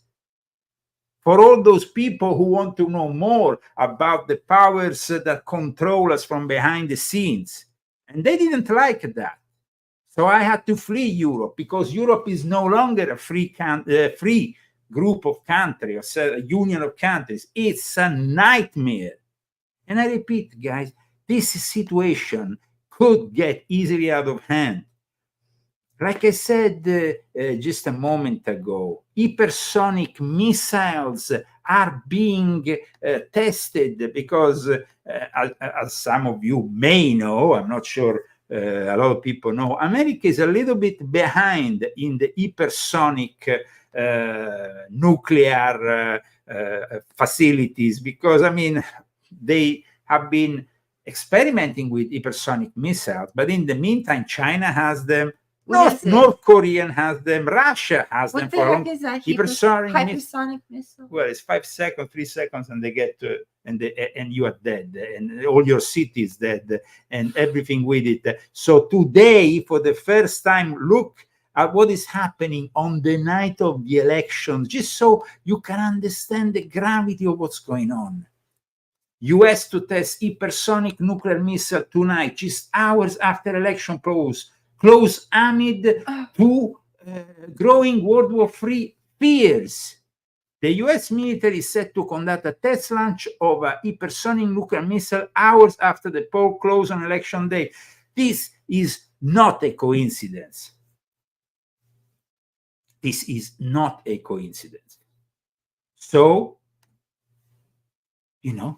For all those people who want to know more about the powers that control us from behind the scenes. And they didn't like that. So I had to flee Europe because Europe is no longer a free group of countries, a union of countries. It's a nightmare. And I repeat, guys, this situation could get easily out of hand. Like I said just a moment ago, hypersonic missiles are being tested because, as some of you may know, I'm not sure a lot of people know, America is a little bit behind in the hypersonic nuclear facilities because, they have been experimenting with hypersonic missiles, but in the meantime, China has them, North Korea has them, Russia has them. What the heck is that? Hypersonic missile? Well, it's 5 seconds, 3 seconds, and they get to, and you are dead, and all your city is dead, and everything with it. So today, for the first time, look at what is happening on the night of the election, just so you can understand the gravity of what's going on. US to test hypersonic nuclear missile tonight, just hours after election polls, close amid to growing World War III fears. The US military is set to conduct a test launch of a hypersonic nuclear missile hours after the poll close on election day. This is not a coincidence. This is not a coincidence. So, the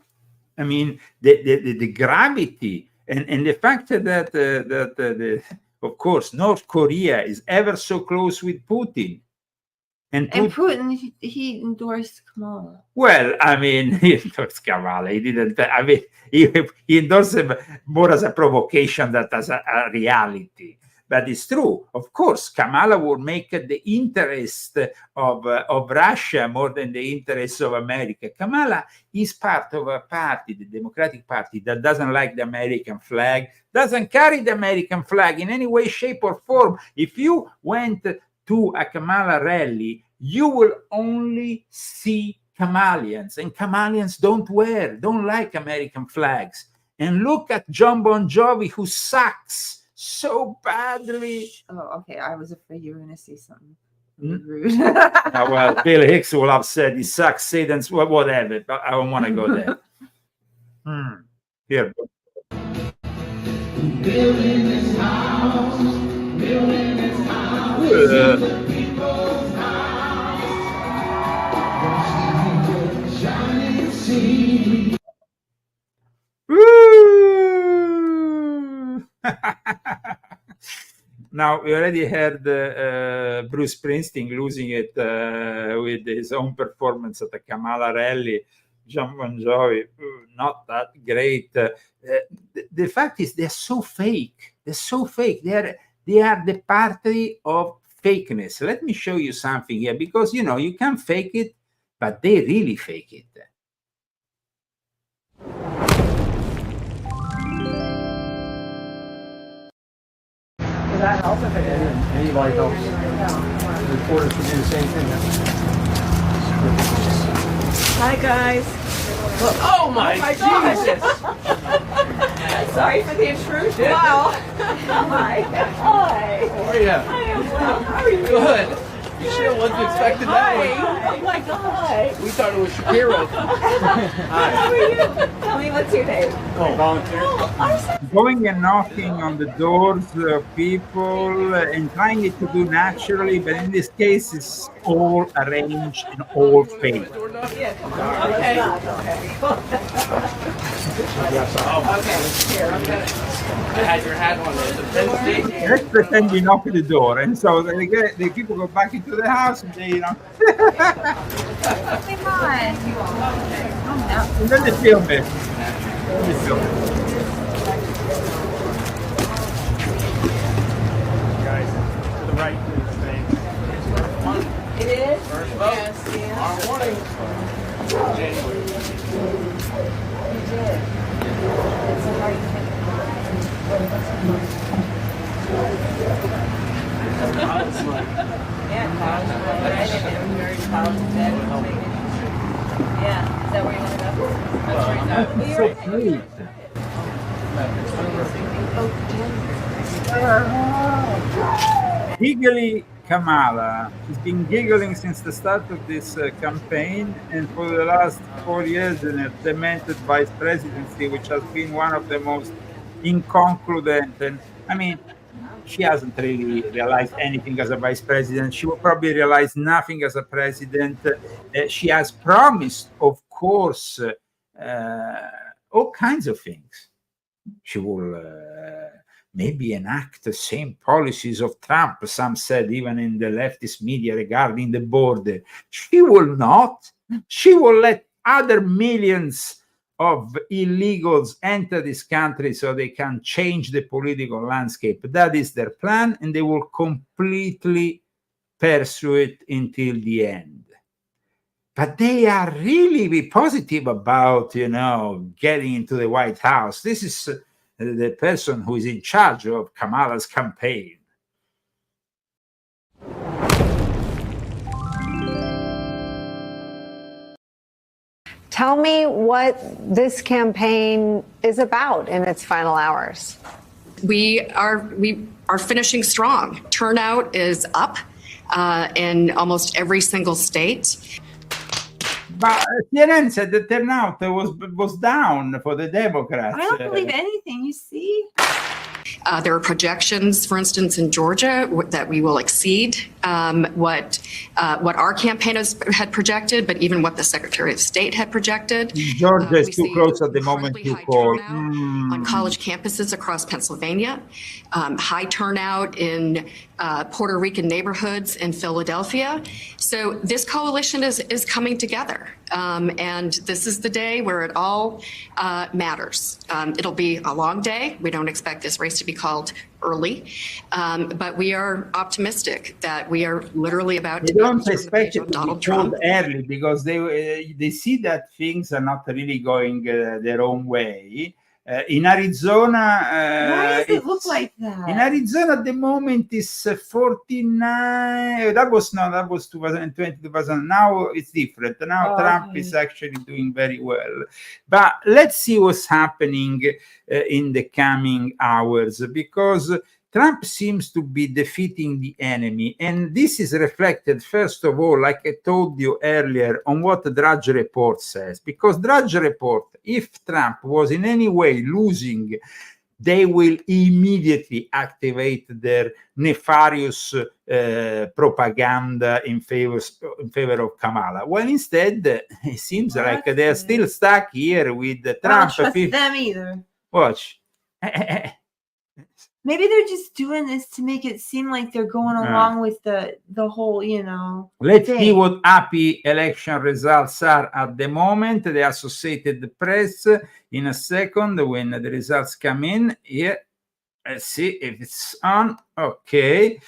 gravity and the fact that of course, North Korea is ever so close with Putin. And Putin, he endorsed Kamala. Well, he endorsed Kamala. He didn't. He endorsed him more as a provocation than as a reality. But it's true. Of course, Kamala will make the interest of Russia more than the interest of America. Kamala is part of a party, the Democratic Party, that doesn't like the American flag, doesn't carry the American flag in any way, shape, or form. If you went to a Kamala rally, you will only see Kamalians, and Kamalians don't like American flags. And look at John Bon Jovi, who sucks so badly. Oh, okay. I was afraid you were going to say something rude. Well, Bill Hicks will have said he sucks, Satan's, whatever, but I don't want to go there. Here. Building this house, building this house, people's house. Shining sea. Now, we already heard Bruce Springsteen losing it with his own performance at the Kamala rally. John Bon Jovi, not that great. The fact is, they're so fake. They're so fake. They are the party of fakeness. Let me show you something here, because, you know, you can fake it, but they really fake it. Does that help if anybody helps reporters to do the same thing? Hi guys. Oh my Jesus! Sorry for the intrusion. Wow. Hi. Hi. How are you? I am well. How are you? Good. You sure wasn't expecting that one. Oh my God. We thought it was Shapiro. How are you? Tell me, what's your name? Oh, volunteer. Going and knocking on the doors of people and trying it to do naturally, but in this case, it's all arranged and all fake. Yeah, come on. Okay. Okay. Here, I'm gonna. I had your hat on. Let's pretend we knock at the door, and so the people go back into the house, and they, you know. Come on. And then they film it. Guys, to the right, please. It is? First vote. Yes. Tomorrow morning. January. You did. So how are you thinking? Yeah, college. Right? I'm very college dead. Yeah. Is that where you want to go? That's where you go. So great. Giggly Kamala. She's been giggling since the start of this campaign, and for the last 4 years in a demented vice presidency, which has been one of the most inconcludent. And I mean, she hasn't really realized anything as a vice president. She will probably realize nothing as a president. She has promised, of course, all kinds of things. She will maybe enact the same policies of Trump, some said even in the leftist media regarding the border. She will not. She will let other millions of illegals enter this country so they can change the political landscape. That is their plan, and they will completely pursue it until the end. But they are really positive about, you know, getting into the White House. This is the person who is in charge of Kamala's campaign. Tell me what this campaign is about in its final hours. We are finishing strong. Turnout is up in almost every single state. But CNN said the turnout was down for the Democrats. I don't believe anything you see. There are projections, for instance, in Georgia, that we will exceed what our campaign had projected, but even what the Secretary of State had projected. Georgia is too close at the moment to call. On college campuses across Pennsylvania, high turnout in Puerto Rican neighborhoods in Philadelphia. So this coalition is coming together, and this is the day where it all matters. It'll be a long day. We don't expect this race likes to be called early. But we are optimistic that we are literally about they to don't expect it on to Donald be called Trump. early because they see that things are not really going their own way. In Arizona, why does it look like that? In Arizona, at the moment is 49. That was 2020, 2000. Now it's different. Now Trump is actually doing very well. But let's see what's happening in the coming hours, because Trump seems to be defeating the enemy. And this is reflected, first of all, like I told you earlier, on what the Drudge Report says. Because Drudge Report, if Trump was in any way losing, they will immediately activate their nefarious propaganda in favor of Kamala. Well, instead, it seems like they're still stuck here with Trump. I don't trust them either. Watch. Maybe they're just doing this to make it seem like they're going along with the whole, Let's see what happy election results are at the moment. The Associated Press in a second when the results come in. Here, let's see if it's on. Okay,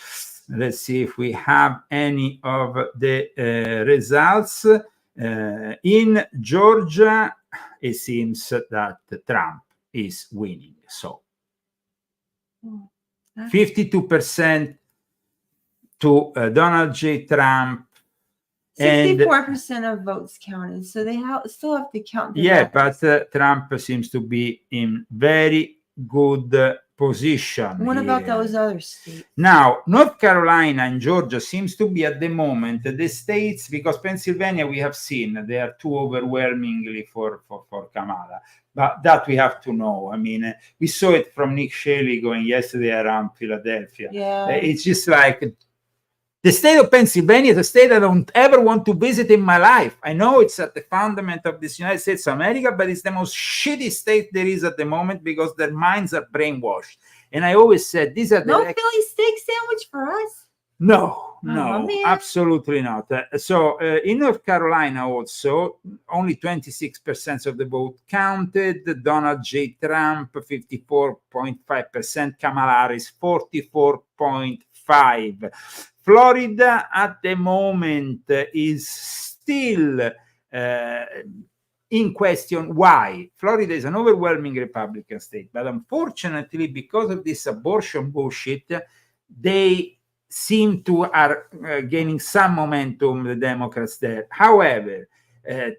let's see if we have any of the results. In Georgia, it seems that Trump is winning. So 52% to Donald J. Trump. 64% of votes counted, so they still have to count. But Trump seems to be in very good position. What about those other states? Now, North Carolina and Georgia seems to be at the moment the states, because Pennsylvania we have seen they are too overwhelmingly for Kamala. But that we have to know. I mean, we saw it from Nick Haley going yesterday around Philadelphia. It's just like the state of Pennsylvania is a state I don't ever want to visit in my life. I know it's at the fundament of this United States of America, but it's the most shitty state there is at the moment because their minds are brainwashed. And I always said, these are the Philly steak sandwich for us? No, absolutely not. So in North Carolina also, only 26% of the vote counted. Donald J. Trump, 54.5%. Kamala Harris, 44.5%. Florida at the moment is still in question. Why? Florida is an overwhelming Republican state, but unfortunately, because of this abortion bullshit, they seem to are gaining some momentum, the Democrats there. However,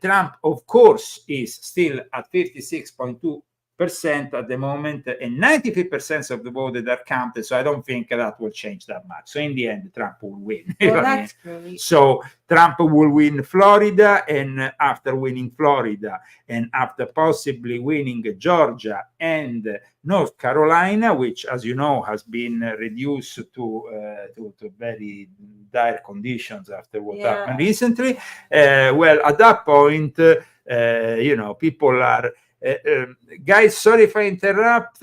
Trump, of course, is still at 56.2% at the moment, and 93% of the vote that are counted. So I don't think that will change that much. So in the end, Trump will win. Well, that's great. So Trump will win Florida, and after winning Florida, and after possibly winning Georgia and North Carolina, which, as you know, has been reduced to very dire conditions after what happened recently. Well, at that point, people are. Guys, sorry if I interrupt.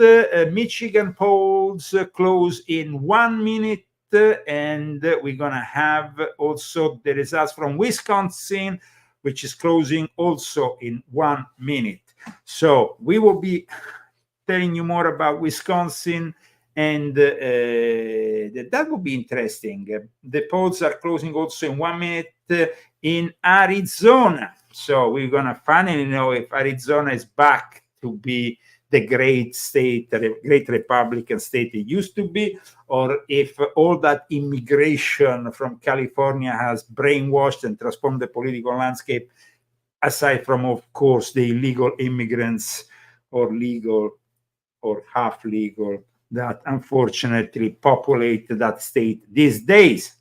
Michigan polls close in 1 minute, and we're gonna have also the results from Wisconsin, which is closing also in 1 minute. So we will be telling you more about Wisconsin, and that will be interesting. The polls are closing also in 1 minute in Arizona. So we're going to finally know if Arizona is back to be the great state, the great Republican state it used to be, or if all that immigration from California has brainwashed and transformed the political landscape, aside from, of course, the illegal immigrants or legal or half legal that unfortunately populate that state these days.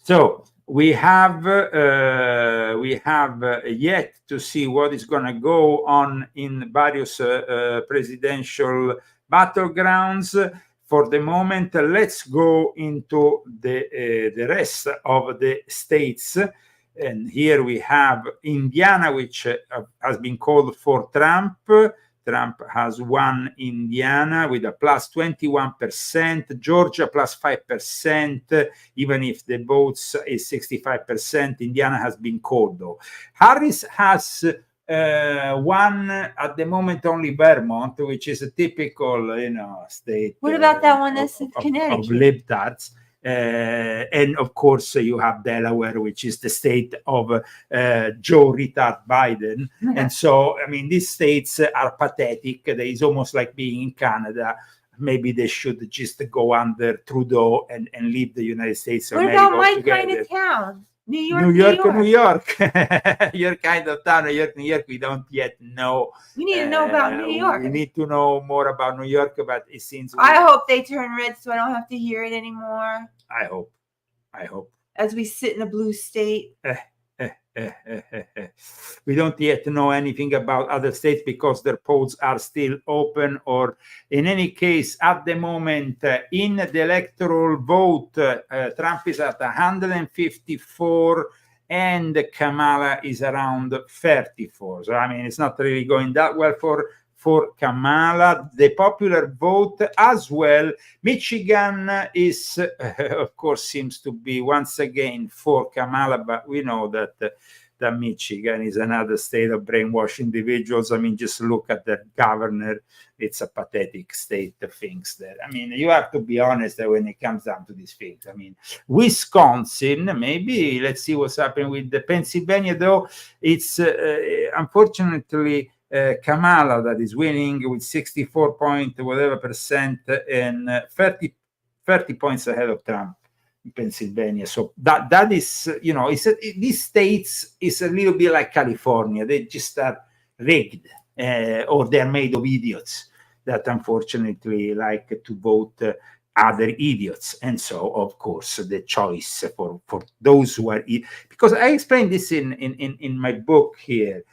So we have yet to see what is going to go on in various presidential battlegrounds. For the moment, let's go into the rest of the states. And here we have Indiana, which has been called for Trump. Trump has won Indiana with a plus 21%, Georgia plus 5%, even if the votes is 65%. Indiana has been called, though. Harris has One at the moment only Vermont, which is a typical, state. What about that one that's in Connecticut? Of libtards. And of course, you have Delaware, which is the state of Joe Retard Biden. And so, I mean, these states are pathetic. It's almost like being in Canada. Maybe they should just go under Trudeau and leave the United States. What about my kind of town? New York. New York. Your kind of town, New York. We don't yet know. We need to know about New York. We need to know more about New York, but it seems. I hope they turn red so I don't have to hear it anymore. I hope. As we sit in a blue state. We don't yet know anything about other states because their polls are still open, or in any case, at the moment, in the electoral vote, Trump is at 154 and Kamala is around 34. So, I mean, it's not really going that well for Kamala. The popular vote as well. Michigan is, of course, seems to be once again for Kamala, but we know that Michigan is another state of brainwashed individuals. I mean, just look at the governor. It's a pathetic state of things there. I mean, you have to be honest when it comes down to these things. I mean, Wisconsin, maybe let's see what's happening with the Pennsylvania, though. It's unfortunately Kamala that is winning with 64% and 30 points ahead of Trump in Pennsylvania. So that is, these states is a little bit like California. They just are rigged, or they're made of idiots that unfortunately like to vote other idiots. And so, of course, the choice for those who are, because I explained this in my book here,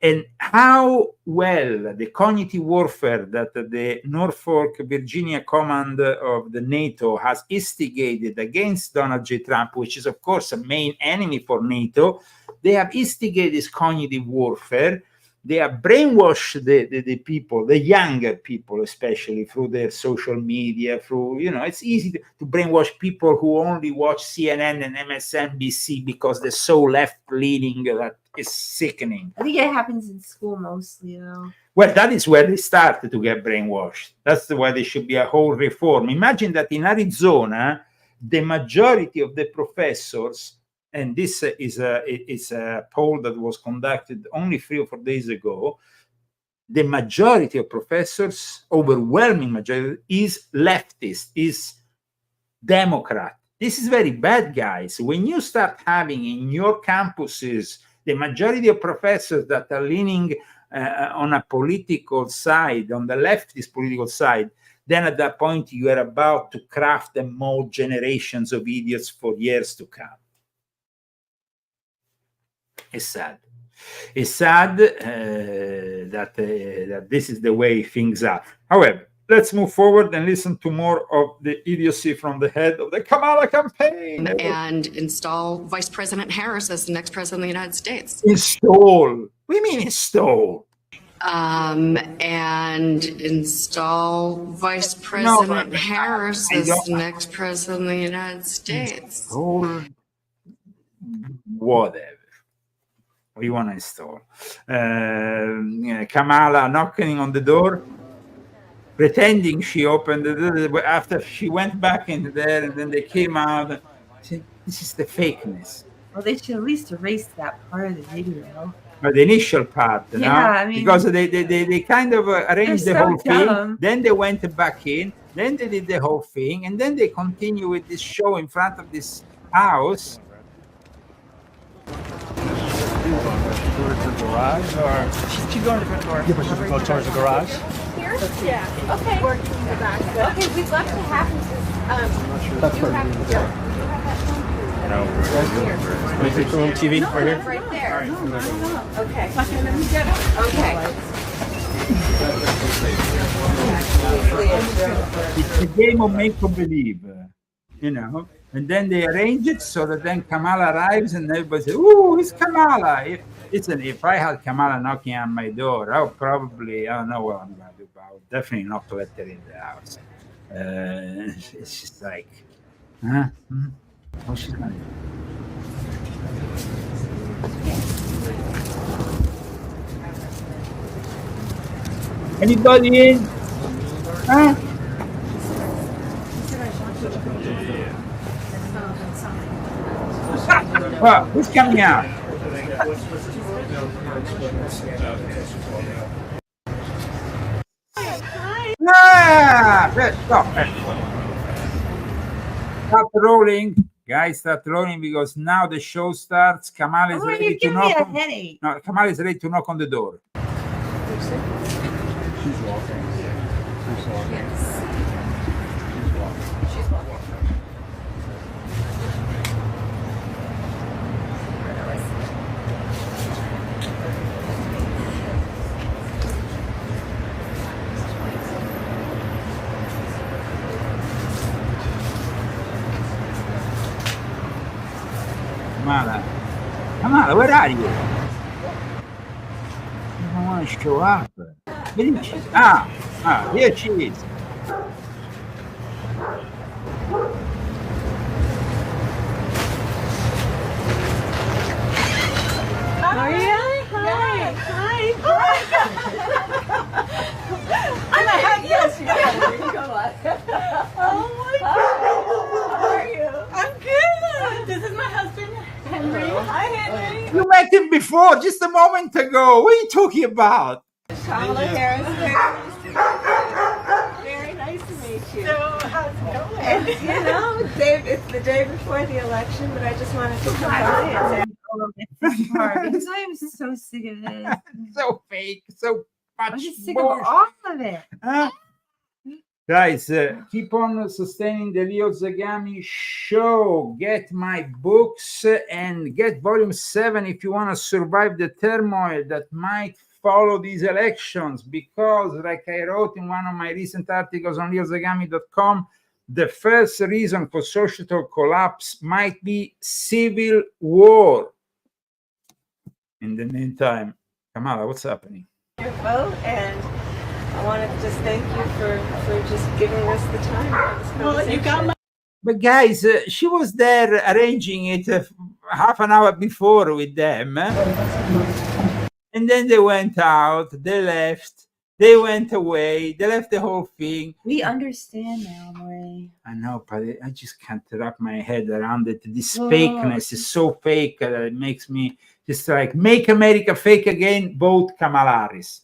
and how well the cognitive warfare that the Norfolk, Virginia command of the NATO has instigated against Donald J. Trump, which is, of course, a main enemy for NATO. They have instigated this cognitive warfare. They have brainwashed the people, the younger people, especially through their social media, through, it's easy to brainwash people who only watch CNN and MSNBC because they're so left-leaning that is sickening. I think it happens in school mostly, though. Well, that is where they start to get brainwashed. That's why there should be a whole reform. Imagine that in Arizona, the majority of the professors, and this is a poll that was conducted only 3 or 4 days ago, the majority of professors, overwhelming majority, is leftist, is Democrat. This is very bad, guys. When you start having in your campuses the majority of professors that are leaning on a political side, on the leftist political side, then at that point you are about to craft and mold generations of idiots for years to come. It's sad. It's sad that this is the way things are. However, let's move forward and listen to more of the idiocy from the head of the Kamala campaign. And install Vice President Harris as the next president of the United States. Install? What do you mean install? And install Vice President Harris as the next president of the United States. Install whatever. What do you want to install? Kamala knocking on the door, pretending she opened the door after she went back into there, and then they came out. See, this is the fakeness. Well, they should at least erase that part of the video. But the initial part, I mean, because they kind of arranged the whole thing, then they went back in, then they did the whole thing, and then they continue with this show in front of this house. Towards the garage, or she's going to the door. Yeah, but she should go towards the garage. Here? Yeah. Okay. Working in the back. Okay, we'd love to have him. That's you have No. Music room, TV, right here. Right there. Okay. Okay. It's a game of make-believe, and then they arrange it so that then Kamala arrives and everybody says, "Ooh, it's Kamala." If I had Kamala knocking on my door, I would probably, I don't know what I'm going to do, but I would definitely not let her in the house. It's just like, what's she going to do? Anybody in? Huh? Well, who's coming out? Ah, let's stop. Start rolling, guys. Start rolling because now the show starts. Kamal is ready to knock. No, Kamal is ready to knock on the door. She's walking. She's walking. Yes. She's walking. She's walking. Kamala, where are you? I don't want to show up. Where is she? Here she is. Maria? Hi. Hi. I'm a happy yes, you come on. Oh my God. How are you? I'm good. This is my husband, Henry. Hi, Henry. You met him before, just a moment ago. What are you talking about? Kamala Harris. Very nice to meet you. So, how's it going? And, you know, it's the day before the election, but I just wanted to come by and say because I am so sick of it. So fake, so much. I'm just sick of all of it. Guys, keep on sustaining the Leo Zagami show. Get my books and get volume 7 if you want to survive the turmoil that might follow these elections. Because, like I wrote in one of my recent articles on leozagami.com, the first reason for societal collapse might be civil war. In the meantime, Kamala, what's happening? Your vote, and I wanted to just thank you for just giving us the time. Well, you got my. But guys, she was there arranging it half an hour before with them. And then they went out, they left, they went away, they left the whole thing. We understand now, Marie. I know, but I just can't wrap my head around it. This fakeness is so fake that it makes me just like, make America fake again, vote Kamala Harris.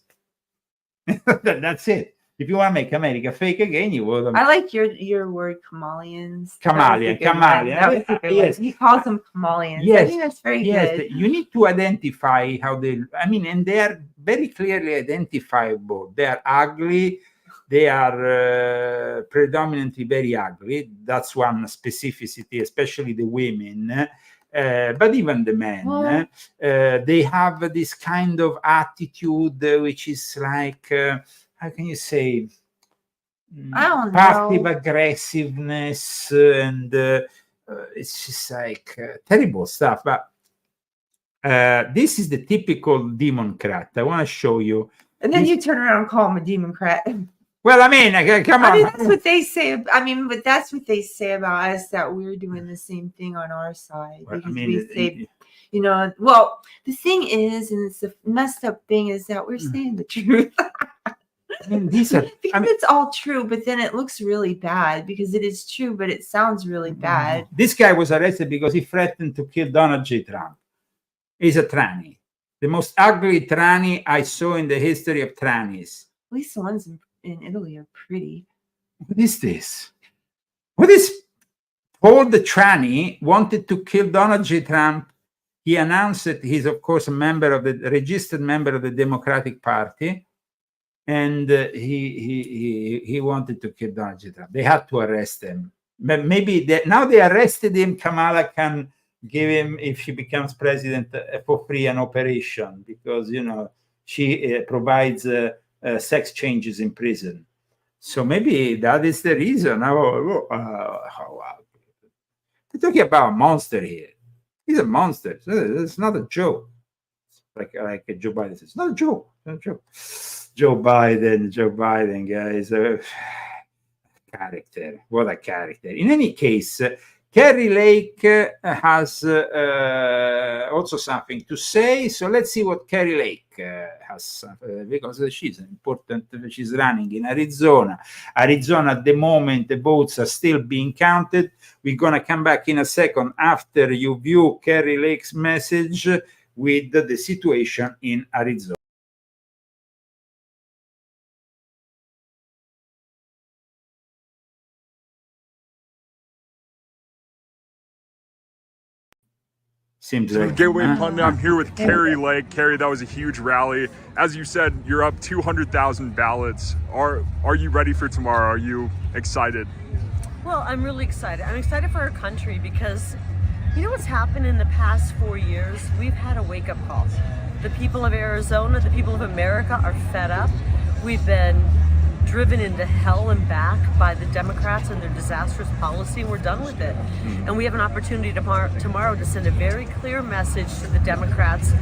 That's it. If you want to make America fake again, you will. I like your word, Kamalians. Kamalian. Yes. He calls them Kamalians. Yes. I think that's very good. You need to identify how they, and they are very clearly identifiable. They are ugly. They are predominantly very ugly. That's one specificity, especially the women. But even the men, they have this kind of attitude which is like, how can you say, passive aggressiveness, and it's just like terrible stuff. But this is the typical Democrat. I want to show you. And then you turn around and call him a Democrat. Well, I mean, come on. I mean, that's what they say. But that's what they say about us, that we're doing the same thing on our side. Well, because we say, well, the thing is, and it's the messed up thing, is that we're saying the truth. It's all true, but then it looks really bad because it is true, but it sounds really bad. This guy was arrested because he threatened to kill Donald J. Trump. He's a tranny. The most ugly tranny I saw in the history of trannies. At least the ones in Italy are pretty. What is this? What is Paul the tranny wanted to kill Donald J. Trump? He announced that he's, of course, a registered member of the Democratic Party. And he wanted to kill Donald J. Trump. They had to arrest him. But maybe now they arrested him. Kamala can give him, if she becomes president, for free an operation because she provides sex changes in prison. So maybe that is the reason. We're talking about a monster here. He's a monster. It's not a joke. Like Joe Biden says, it's not a joke. Not a joke. Joe Biden, guys. Character. What a character. In any case, Kerry Lake has also something to say. So let's see what Kerry Lake has, because she's important. She's running in Arizona. Arizona, at the moment, the votes are still being counted. We're going to come back in a second after you view Kerry Lake's message with the situation in Arizona. Seems like Gateway Pundit. I'm here with Kerry Lake. Kerry, that was a huge rally. As you said, you're up 200,000 ballots. Are you ready for tomorrow? Are you excited? Well, I'm really excited. I'm excited for our country because you know what's happened in the past 4 years? We've had a wake-up call. The people of Arizona, the people of America are fed up. We've been driven into hell and back by the Democrats and their disastrous policy, and we're done with it. And we have an opportunity tomorrow to send a very clear message to the Democrats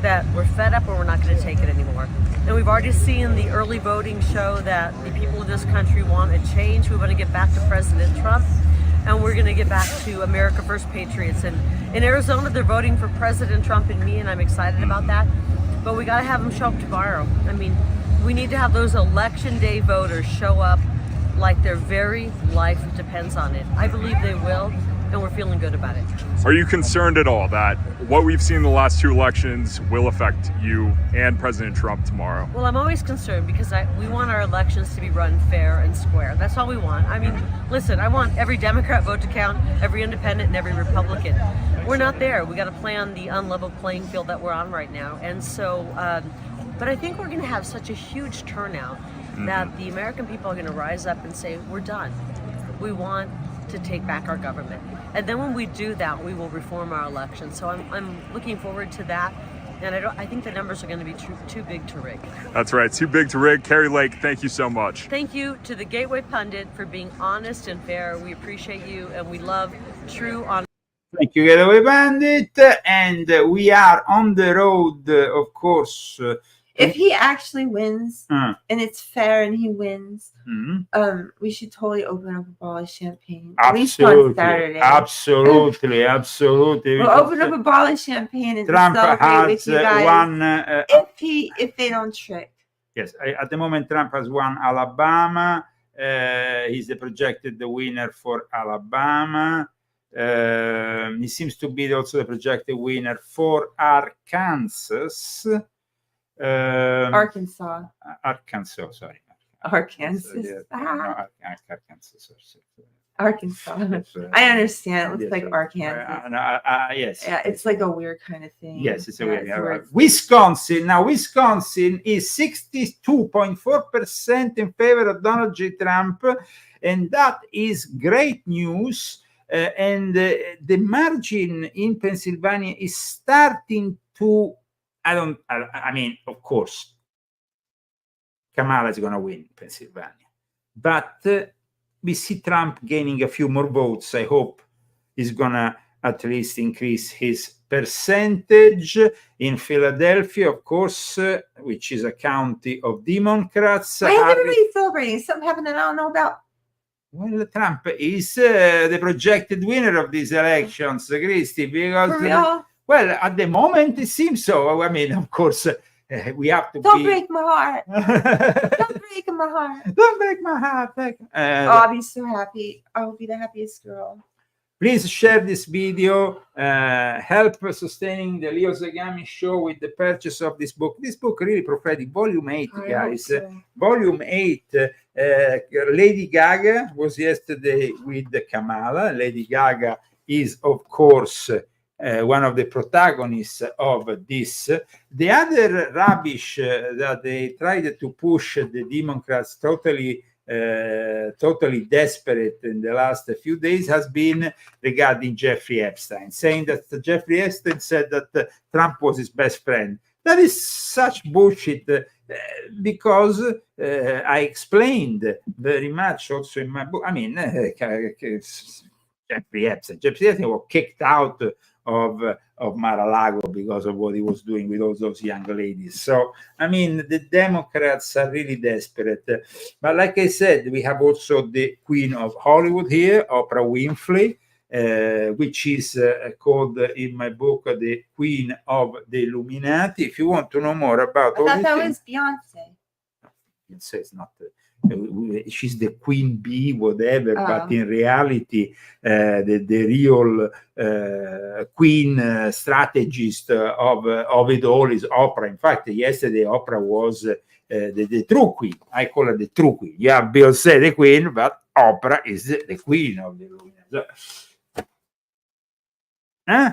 that we're fed up and we're not going to take it anymore. And we've already seen the early voting show that the people of this country want a change. We want to get back to President Trump, and we're going to get back to America First Patriots. And in Arizona, they're voting for President Trump and me, and I'm excited about that. But we got to have them show up tomorrow. I mean, we need to have those election day voters show up like their very life depends on it. I believe they will, and we're feeling good about it. Are you concerned at all that what we've seen in the last 2 elections will affect you and President Trump tomorrow? Well, I'm always concerned because we want our elections to be run fair and square. That's all we want. I mean, listen, I want every Democrat vote to count, every independent and every Republican. We're not there. We got to play on the unlevel playing field that we're on right now. And so, but I think we're going to have such a huge turnout that the American people are going to rise up and say, we're done. We want to take back our government. And then when we do that, we will reform our elections. So I'm looking forward to that. And I think the numbers are going to be too big to rig. That's right, too big to rig. Kerry Lake, thank you so much. Thank you to the Gateway Pundit for being honest and fair. We appreciate you, and we love true honesty. Thank you, Gateway Pundit. And we are on the road, of course. If he actually wins and it's fair and he wins, we should totally open up a bottle of champagne. At least on Saturday. Absolutely. We'll open up a bottle of champagne and Trump celebrate with you guys. If they don't trick. Yes, at the moment Trump has won Alabama. He's the projected winner for Alabama. He seems to be also the projected winner for Arkansas. Arkansas. Sorry. Arkansas. Arkansas. Arkansas. I understand. It looks like Arkansas. Yes. Yeah, it's like a weird kind of thing. Yes, it's a weird. Wisconsin. Now, Wisconsin is 62.4% in favor of Donald J. Trump, and that is great news. And the margin in Pennsylvania is starting to. I mean, of course, Kamala is going to win Pennsylvania. But we see Trump gaining a few more votes. I hope he's going to at least increase his percentage. In Philadelphia, of course, which is a county of Democrats. Why is everybody celebrating? Something happened that I don't know about. Well, Trump is the projected winner of these elections, Christy, because... For real? Well, at the moment, it seems so. I mean, of course, we have to Don't break my heart. Don't break my heart. Don't break my heart. I'll be so happy. I will be the happiest girl. Please share this video. Help sustaining the Leo Zagami show with the purchase of this book. This book, really prophetic. Volume 8, guys. So. Volume 8. Lady Gaga was yesterday with Kamala. Lady Gaga is, of course... one of the protagonists of this. The other rubbish that they tried to push the Democrats totally desperate in the last few days has been regarding Jeffrey Epstein, saying that Jeffrey Epstein said that Trump was his best friend. That is such bullshit because I explained very much also in my book. I mean, Jeffrey Epstein was kicked out of Mar-a-Lago because of what he was doing with all those young ladies. So, I mean, the Democrats are really desperate. But like I said, we have also the Queen of Hollywood here, Oprah Winfrey. which is called in my book the Queen of the Illuminati. If you want to know more about I thought that was Beyonce. It's not. She's the queen bee, whatever, but in reality, the real queen strategist of it all is Oprah. In fact, yesterday Oprah was the true queen. I call her the true queen. You have Beyonce, the queen, but Oprah is the queen of the Illuminati.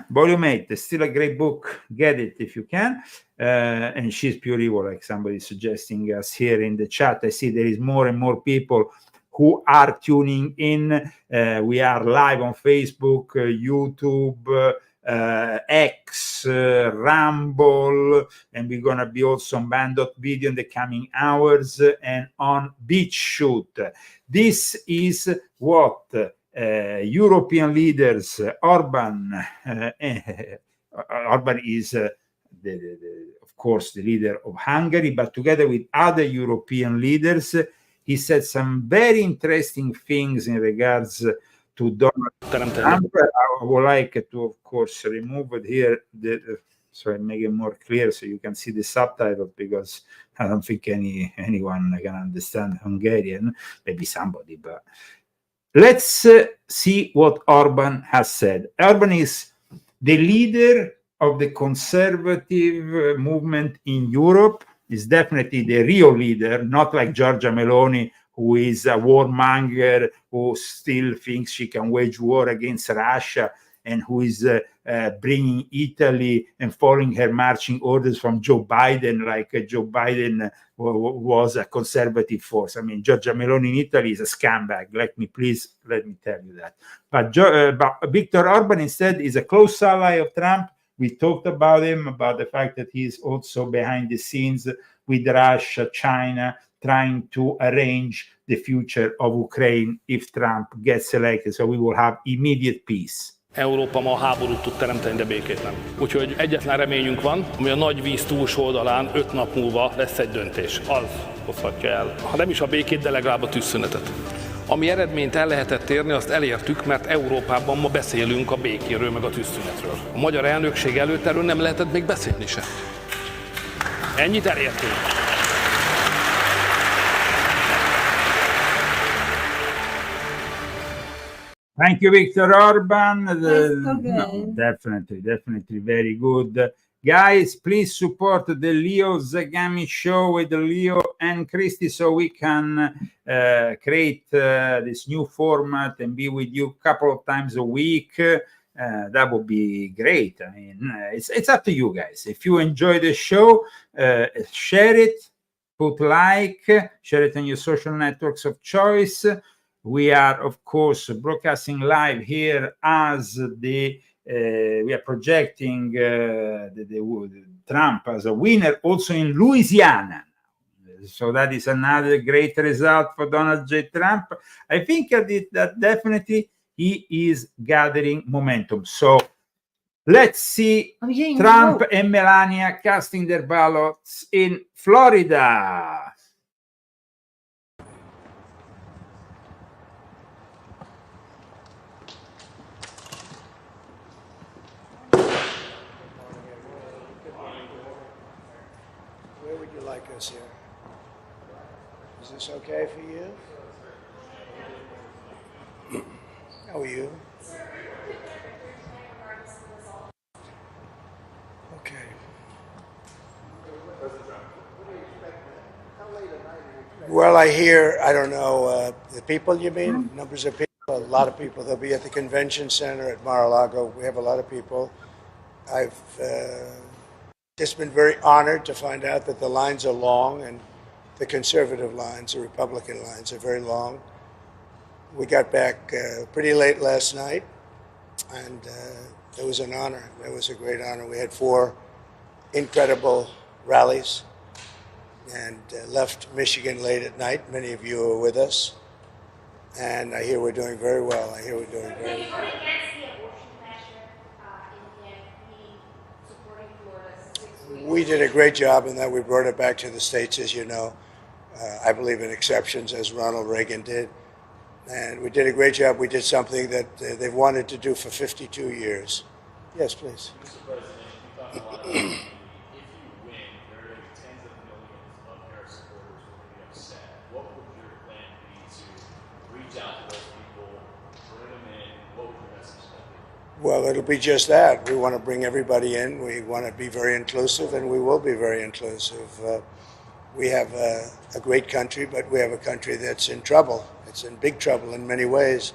Volume 8, still a great book. Get it if you can. And she's pure evil, like somebody suggesting us here in the chat. I see there is more and more people who are tuning in. We are live on Facebook, YouTube, X, Rumble, and we're going to be also on Band.video in the coming hours and on BitChute. This is what European leaders, Orban is, of course, the leader of Hungary, but together with other European leaders, he said some very interesting things in regards to Donald Trump. I would like to, of course, remove it here, so I make it more clear so you can see the subtitle, because I don't think anyone can understand Hungarian, maybe somebody, but let's see what Orban has said. Orban is the leader of the conservative movement in Europe, is definitely the real leader, not like Giorgia Meloni, who is a warmonger, who still thinks she can wage war against Russia, and who is bringing Italy and following her marching orders from Joe Biden, like Joe Biden was a conservative force. I mean, Giorgia Meloni in Italy is a scumbag. Let me tell you that. But Viktor Orban instead is a close ally of Trump. We talked about him, about the fact that he's also behind the scenes with Russia, China, trying to arrange the future of Ukraine if Trump gets elected. So we will have immediate peace. Európa ma háborút tud teremteni, de békét nem. Úgyhogy egyetlen reményünk van, ami a nagy víz túlsó oldalán 5 nap múlva lesz egy döntés. Az hozhatja el, ha nem is a békét, de legalább a tűzszünetet. Ami eredményt el lehetett érni, azt elértük, mert Európában ma beszélünk a békéről, meg a tűzszünetről. A magyar elnökség előtt erről nem lehetett még beszélni sem. Ennyit elértünk. Thank you, Viktor Orban. No, definitely very good. Guys, please support the Leo Zagami show with Leo and Christy so we can create this new format and be with you a couple of times a week. That would be great. I mean, it's up to you guys. If you enjoy the show, share it, put like, share it on your social networks of choice. We are, of course, broadcasting live here as we are projecting the Trump as a winner also in Louisiana. So that is another great result for Donald J. Trump. I think that definitely he is gathering momentum. So let's see Trump and Melania casting their ballots in Florida. Like us here. Is this okay for you? How are you? Okay. Well, I hear, I don't know, the people you mean? Numbers of people? A lot of people. They'll be at the convention center at Mar-a-Lago. We have a lot of people. I've just been very honored to find out that the lines are long, and the conservative lines, the Republican lines, are very long. We got back pretty late last night, and it was an honor. It was a great honor. We had 4 incredible rallies and left Michigan late at night. Many of you were with us, and I hear we're doing very well. We did a great job in that we brought it back to the states, as you know. I believe in exceptions, as Ronald Reagan did. And we did a great job. We did something that they've wanted to do for 52 years. Yes, please. Mr. President, you talk a lot about if you win, there are going to be tens of millions of Harris supporters who will be upset. What would your plan be to reach out to those people, bring them in? What would your message be? Well, it'll be just that. We want to bring everybody in. We want to be very inclusive, and we will be very inclusive. We have a great country, but we have a country that's in trouble. It's in big trouble in many ways,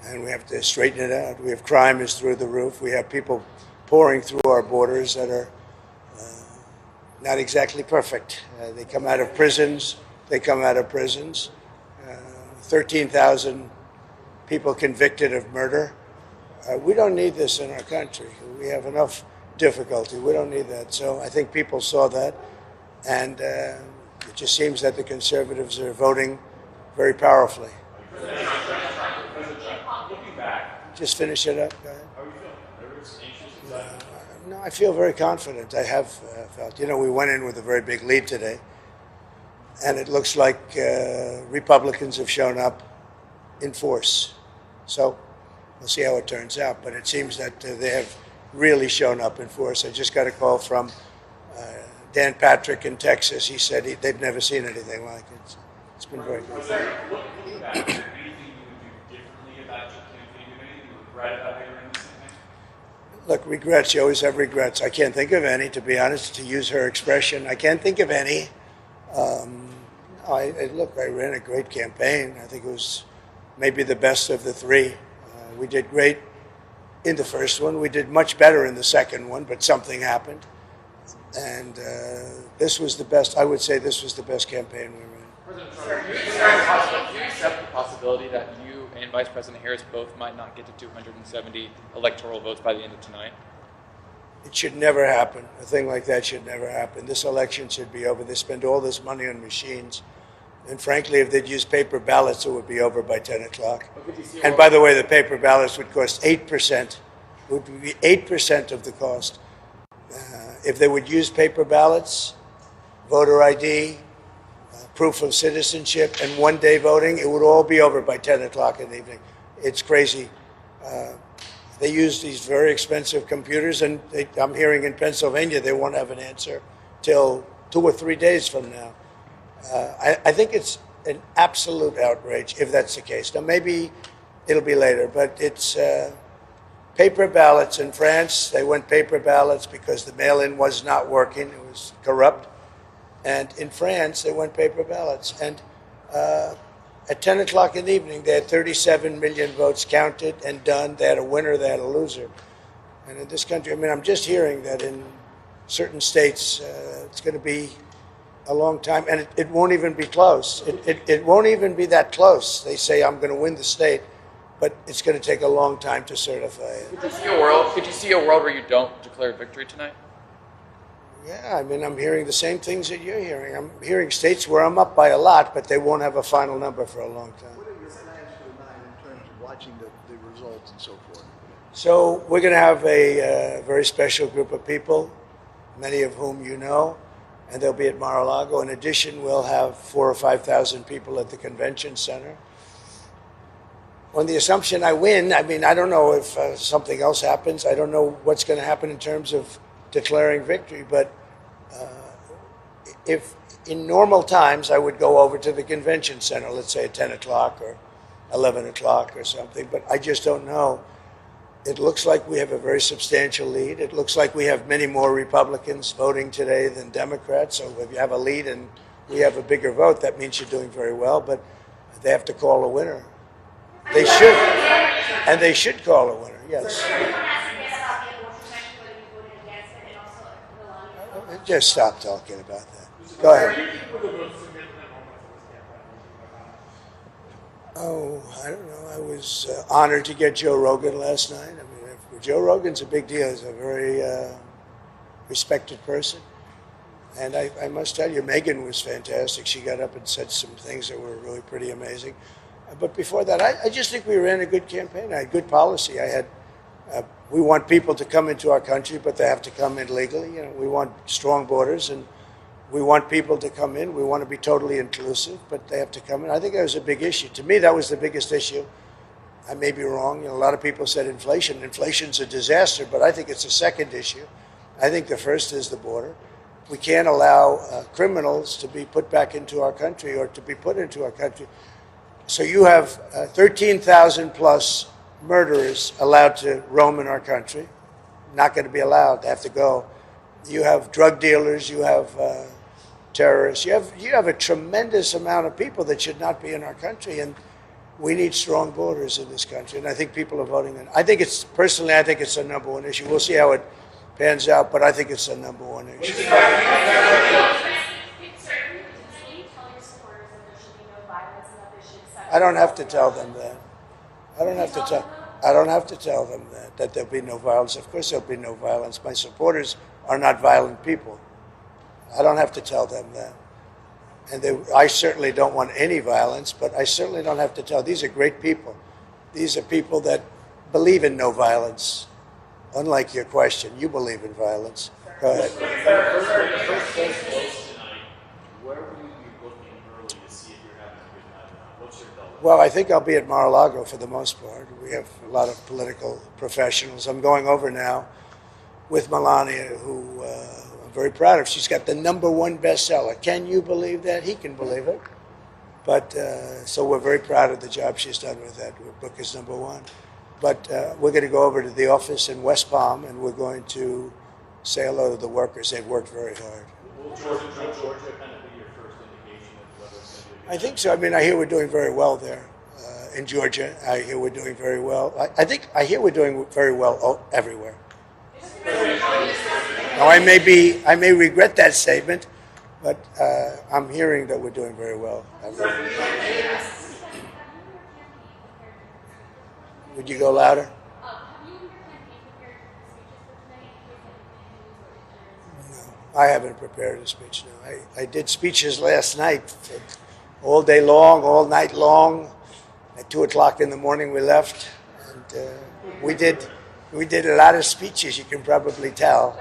and we have to straighten it out. We have crime is through the roof. We have people pouring through our borders that are not exactly perfect. They come out of prisons. 13,000 people convicted of murder. We don't need this in our country. We have enough difficulty. We don't need that. So I think people saw that, and it just seems that the conservatives are voting very powerfully. Looking back, Just finish it up. Go ahead. how are you feeling? Nervous, anxious, No, I feel very confident. I have felt. You know, we went in with a very big lead today, and it looks like Republicans have shown up in force. So we'll see how it turns out. But it seems that they have really shown up in force. I just got a call from Dan Patrick in Texas. He said they've never seen anything like it. It's been very good. Looking back, is there anything you would do differently about your campaign? Do you have anything you regret about how you ran this campaign? Look, regrets. You always have regrets. I can't think of any, to be honest, to use her expression. I can't think of any. Look, I ran a great campaign. I think it was maybe the best of the three. We did great in the first one. We did much better in the second one, but something happened. And this was the best. I would say this was the best campaign we ran. President Trump, do you accept the possibility that you and Vice President Harris both might not get to 270 electoral votes by the end of tonight? It should never happen. A thing like that should never happen. This election should be over. They spend all this money on machines. And frankly, if they'd use paper ballots, it would be over by 10 o'clock. And by the way, the paper ballots would cost 8%. It would be 8% of the cost. If they would use paper ballots, voter ID, proof of citizenship, and one-day voting, it would all be over by 10 o'clock in the evening. It's crazy. They use these very expensive computers, and I'm hearing in Pennsylvania they won't have an answer till 2 or 3 days from now. I think it's an absolute outrage if that's the case. Now, maybe it'll be later, but it's paper ballots in France. They went paper ballots because the mail-in was not working. It was corrupt. And in France, they went paper ballots. And at 10 o'clock in the evening, they had 37 million votes counted and done. They had a winner, they had a loser. And in this country, I mean, I'm just hearing that in certain states, it's going to be a long time, and it won't even be close. It won't even be that close. They say, I'm going to win the state, but it's going to take a long time to certify it. Could you see a world where you don't declare victory tonight? Yeah, I mean, I'm hearing the same things that you're hearing. I'm hearing states where I'm up by a lot, but they won't have a final number for a long time. What are your plans for tonight in terms of watching the results and so forth? So we're going to have a very special group of people, many of whom you know, and they'll be at Mar-a-Lago. In addition, we'll have 4,000 or 5,000 people at the convention center. On the assumption I win, I mean, I don't know if something else happens. I don't know what's going to happen in terms of declaring victory, but if in normal times I would go over to the convention center, let's say at 10 o'clock or 11 o'clock or something, but I just don't know. It looks like we have a very substantial lead. It looks like we have many more Republicans voting today than Democrats, so if you have a lead and we have a bigger vote, that means you're doing very well, but they have to call a winner. They should, and they should call a winner, yes. Just stop talking about that. Go ahead. Oh, I don't know. I was honored to get Joe Rogan last night. I mean, Joe Rogan's a big deal. He's a very respected person. And I must tell you, Megyn was fantastic. She got up and said some things that were really pretty amazing. But before that, I just think we ran a good campaign. I had good policy. We want people to come into our country, but they have to come in legally. You know, we want strong borders, and We want people to come in. We want to be totally inclusive, but they have to come in. I think that was a big issue. To me, that was the biggest issue. I may be wrong. You know, a lot of people said inflation. Inflation's a disaster, but I think it's a second issue. I think the first is the border. We can't allow criminals to be put back into our country or to be put into our country. So you have 13,000 plus murderers allowed to roam in our country. Not going to be allowed. They have to go. You have drug dealers. You have terrorists. You have a tremendous amount of people that should not be in our country, and we need strong borders in this country. And I think people are voting. I think it's personally, I think it's a number one issue. We'll see how it pans out, but I think it's a number one issue. I don't have to tell them that. I don't have to tell them that there'll be no violence. Of course there'll be no violence. My supporters are not violent people. I don't have to tell them that. And I certainly don't want any violence, but I certainly don't have to tell. These are great people. These are people that believe in no violence. Unlike your question, you believe in violence. Go ahead. Well, I think I'll be at Mar-a-Lago for the most part. We have a lot of political professionals. I'm going over now with Melania, who I'm very proud of. She's got the #1 bestseller. Can you believe that? He can believe it. But so we're very proud of the job she's done with that. Her book is #1. But we're going to go over to the office in West Palm, and we're going to say hello to the workers. They've worked very hard. Will Georgia kind of be your first indication of whether it's going to be? I think so. I mean, I hear we're doing very well there in Georgia. I hear we're doing very well. I hear we're doing very well everywhere. Now, I may regret that statement, but I'm hearing that we're doing very well. Would you go louder? No, I haven't prepared a speech. No, I did speeches last night, all day long, all night long. At 2 o'clock in the morning, we left, and we did a lot of speeches. You can probably tell.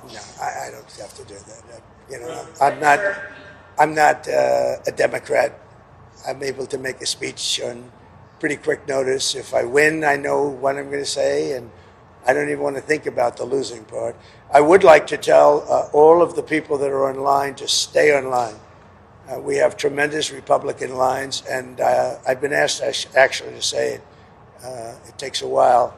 No, I don't have to do that. You know, I'm not a Democrat. I'm able to make a speech on pretty quick notice. If I win, I know what I'm going to say, and I don't even want to think about the losing part. I would like to tell all of the people that are online to stay online. We have tremendous Republican lines, and I've been asked actually to say it. It takes a while.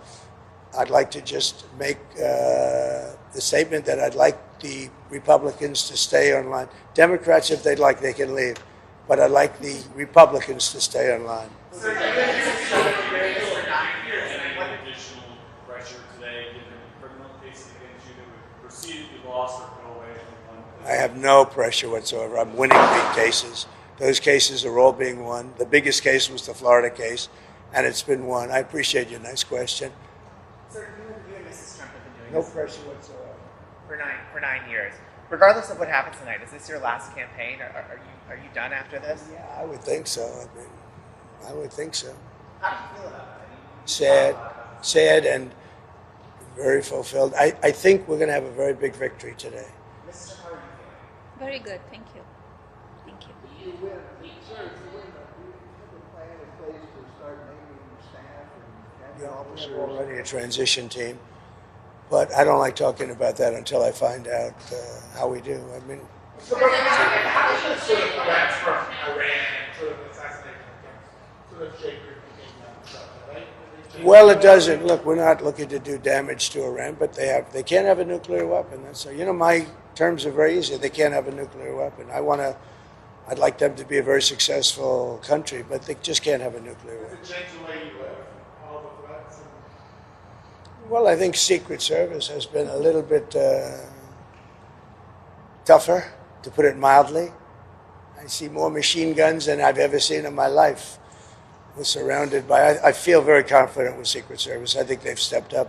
I'd like to just make the statement that I'd like the Republicans to stay online. Democrats, if they'd like, they can leave. But I'd like the Republicans to stay online. I have no pressure whatsoever. I'm winning big cases. Those cases are all being won. The biggest case was the Florida case, and it's been won. I appreciate your nice question. Sir, you and Mrs. Trump have been doing no this pressure whatsoever for 9 years. Regardless of what happens tonight, is this your last campaign? Are you done after this? Yeah, I would think so. I would think so. How do you feel about it? Sad, and very fulfilled. I think we're going to have a very big victory today. Mrs. Trump, how are you feeling? Very good, thank you. Thank you. You win, sir, if you win, do you have a plan in place to start naming staff and Yeah, officers? we have already a transition team, but I don't like talking about that until I find out how we do. I mean, So, how does this sort of threats from Iran and sort of assassination attempts sort of shape your thinking on stuff, right? well, it doesn't. Look, we're not looking to do damage to Iran, but they can't have a nuclear weapon. That's my terms are very easy. They can't have a nuclear weapon. I'd like them to be a very successful country, but they just can't have a nuclear weapon. Does it change the way you live? All the threats? Well, I think Secret Service has been a little bit tougher, to put it mildly. I see more machine guns than I've ever seen in my life. We're surrounded by, I feel very confident with Secret Service. I think they've stepped up.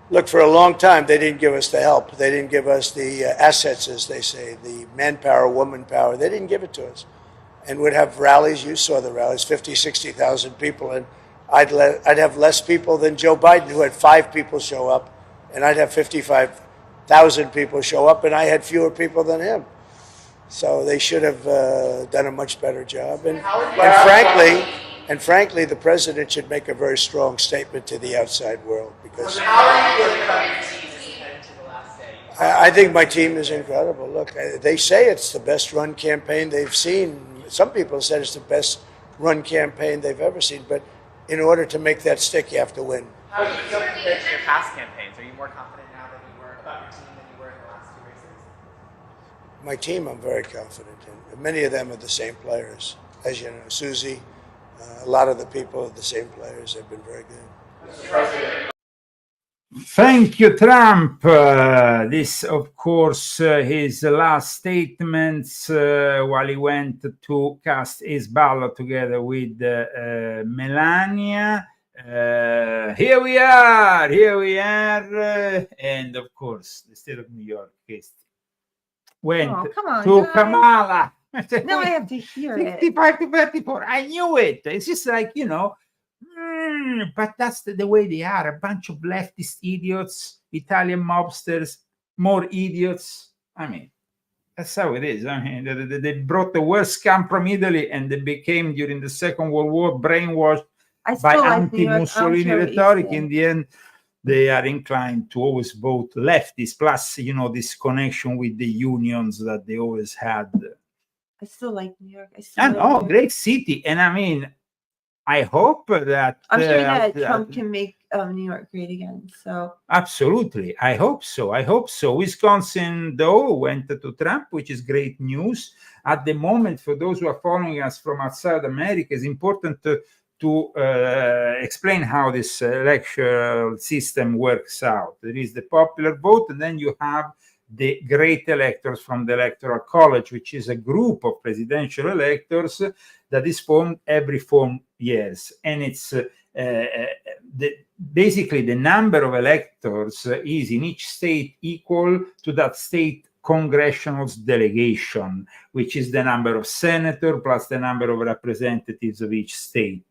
Look, for a long time, they didn't give us the help. They didn't give us the assets, as they say, the manpower, woman power. They didn't give it to us. And we'd have rallies. You saw the rallies, 50, 60,000 people. And I'd have less people than Joe Biden, who had 5 people show up, and I'd have 55,000 people show up, and I had fewer people than him. So they should have done a much better job. And frankly, the president should make a very strong statement to the outside world, because How are you feeling about your team as we head into the last day? I think my team is incredible. Look, they say it's the best run campaign they've seen. Some people said it's the best run campaign they've ever seen. But in order to make that stick, you have to win. How do you feel compared to your past campaigns? Are you more confident now than you were about your team than you were in the last two races? My team, I'm very confident in. Many of them are the same players. As you know, Susie, a lot of the people are the same players. They've been very good. Thank you, Trump. This, of course, his last statements while he went to cast his ballot together with Melania. Here we are, and of course, the state of New York went to Kamala. Now I have to hear 65 to 34. I knew it. It's just like, but that's the way they are. A bunch of leftist idiots, Italian mobsters, more idiots. I mean, that's how it is. I mean, they brought the worst scum from Italy, and they became, during the Second World War, brainwashed by anti-Mussolini rhetoric. In the end, they are inclined to always vote leftist, plus, this connection with the unions that they always had. I still like New York. Great city. And I mean, I hope that I'm sure that Trump can make New York great again. So absolutely, I hope so. Wisconsin, though, went to Trump, which is great news. At the moment, for those who are following us from outside America, it's important to explain how this electoral system works out. There is the popular vote, and then you have the great electors from the Electoral College, which is a group of presidential electors that is formed every 4 years. And it's basically the number of electors is in each state equal to that state congressional delegation, which is the number of senators plus the number of representatives of each state.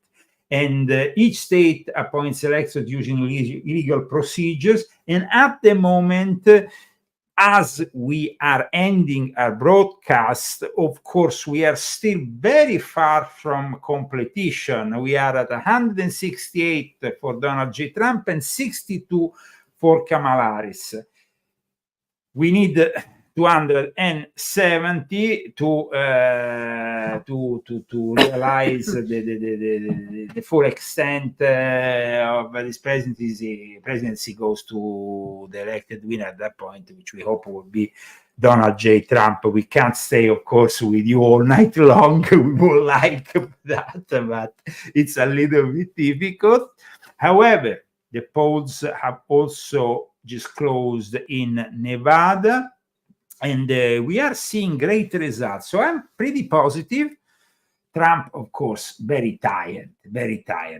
And each state appoints electors using legal procedures. And at the moment, as we are ending our broadcast, of course, we are still very far from completion. We are at 168 for Donald J. Trump and 62 for Kamala Harris. We need 270 to realize the full extent of this presidency goes to the elected winner at that point, which we hope will be Donald J. Trump. We can't stay, of course, with you all night long. We would like that, but it's a little bit difficult. However, the polls have also just closed in Nevada, and we are seeing great results. So I'm pretty positive. Trump, of course, very tired,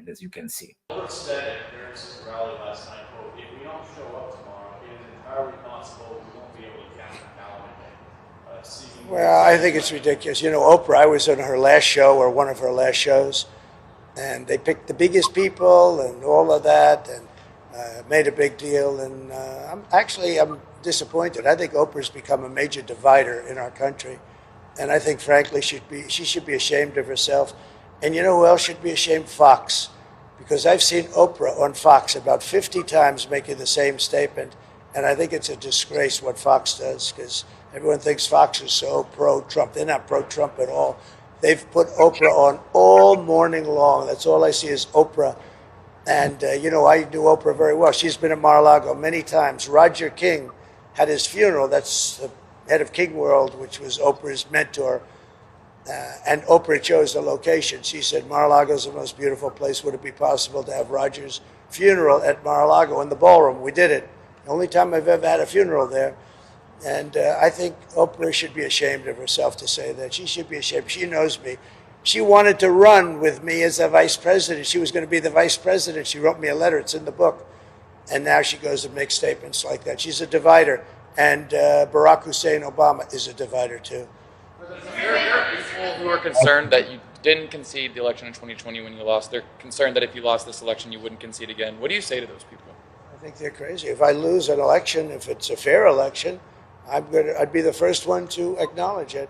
as you can see. Albert said at Harris's rally last night, quote, "If we don't show up tomorrow, it is entirely possible we won't be able to count the calendar." Well, I think it's ridiculous. Oprah, I was on her last show, or one of her last shows, and they picked the biggest people and all of that, and made a big deal. And I'm disappointed. I think Oprah's become a major divider in our country. And I think, frankly, she should be ashamed of herself. And you know who else should be ashamed? Fox. Because I've seen Oprah on Fox about 50 times making the same statement. And I think it's a disgrace what Fox does, because everyone thinks Fox is so pro-Trump. They're not pro-Trump at all. They've put Oprah on all morning long. That's all I see is Oprah. And, I knew Oprah very well. She's been in Mar-a-Lago many times. Roger King had his funeral. That's the head of King World, which was Oprah's mentor. And Oprah chose the location. She said, Mar-a-Lago is the most beautiful place. Would it be possible to have Roger's funeral at Mar-a-Lago in the ballroom? We did it. The only time I've ever had a funeral there. And I think Oprah should be ashamed of herself to say that. She should be ashamed. She knows me. She wanted to run with me as a vice president. She was going to be the vice president. She wrote me a letter. It's in the book. And now she goes and makes statements like that. She's a divider. And Barack Hussein Obama is a divider, too. There are people who are concerned that you didn't concede the election in 2020 when you lost. They're concerned that if you lost this election, you wouldn't concede again. What do you say to those people? think they're crazy. If I lose an election, if it's a fair election, I'd be the first one to acknowledge it.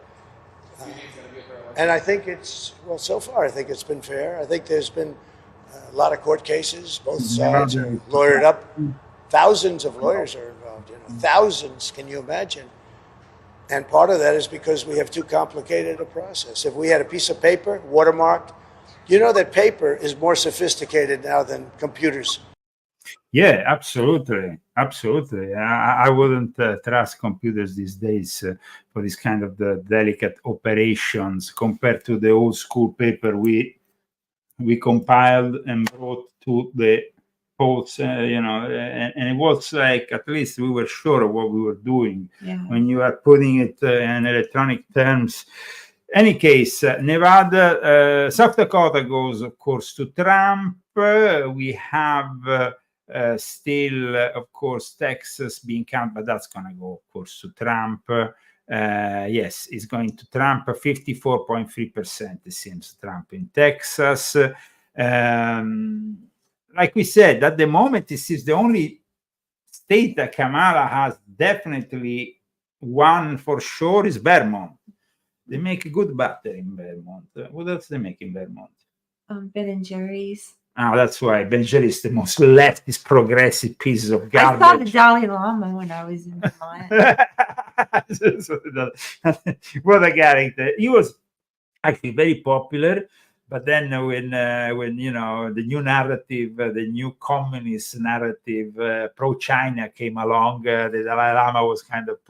And I think well, so far, I think it's been fair. I think there's been a lot of court cases. Both sides are lawyered up. Thousands of lawyers are involved, thousands, can you imagine? And part of that is because we have too complicated a process. If we had a piece of paper, watermarked, you know that paper is more sophisticated now than computers. Yeah, absolutely. Absolutely. I wouldn't trust computers these days for this kind of the delicate operations compared to the old school paper we compiled and brought to the posts, and it was like at least we were sure of what we were doing. When you are putting it in electronic terms. Any case, Nevada, South Dakota goes, of course, to Trump. We have still, of course, Texas being counted, but that's going to go, of course, to Trump. Yes, it's going to Trump. 54.3%, it seems, Trump in Texas. Like we said, at the moment, this is the only state that Kamala has definitely won for sure is Vermont. They make a good butter in Vermont. What else they make in Vermont? Ben and Jerry's. Oh, that's why Ben Jerry's is the most leftist, progressive pieces of garbage. I saw the Dalai Lama when I was in Vermont. What a character! He was actually very popular, but then when the new narrative, the new communist narrative, pro-China came along, the Dalai Lama was kind of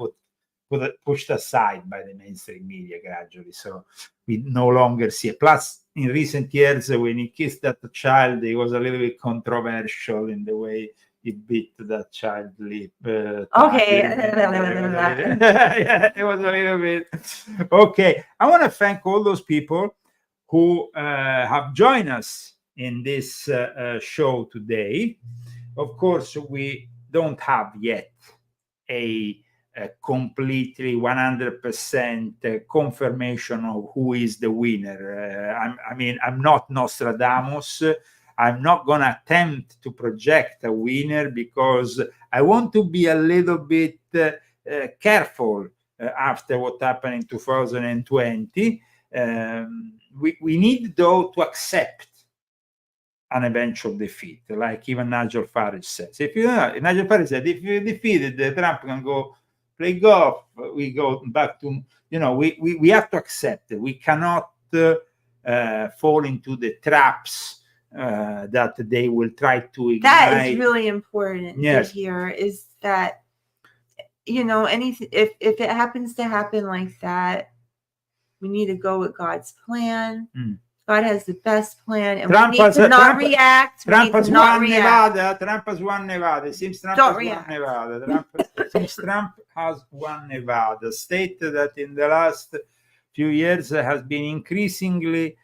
pushed aside by the mainstream media gradually. So we no longer see it. Plus, in recent years, when he kissed that child, he was a little bit controversial in the way he bit that child lip. Okay. Yeah, it was a little bit. Okay. I want to thank all those people who have joined us in this show today. Of course, we don't have yet a completely 100% confirmation of who is the winner. I'm not Nostradamus. I'm not going to attempt to project a winner because I want to be a little bit careful after what happened in 2020. We need, though, to accept an eventual defeat, like even Nigel Farage says. Nigel Farage said, if you defeated, Trump can go play golf. We go back to, we have to accept it. We cannot fall into the traps that they will try to ignite. That is really important to hear, is that, anything, if it happens to happen like that, we need to go with God's plan. God has the best plan, and we need to not react. Trump has won Nevada. Trump has won Nevada. It seems Trump has won Nevada. Trump has won Nevada, state that in the last few years has been increasingly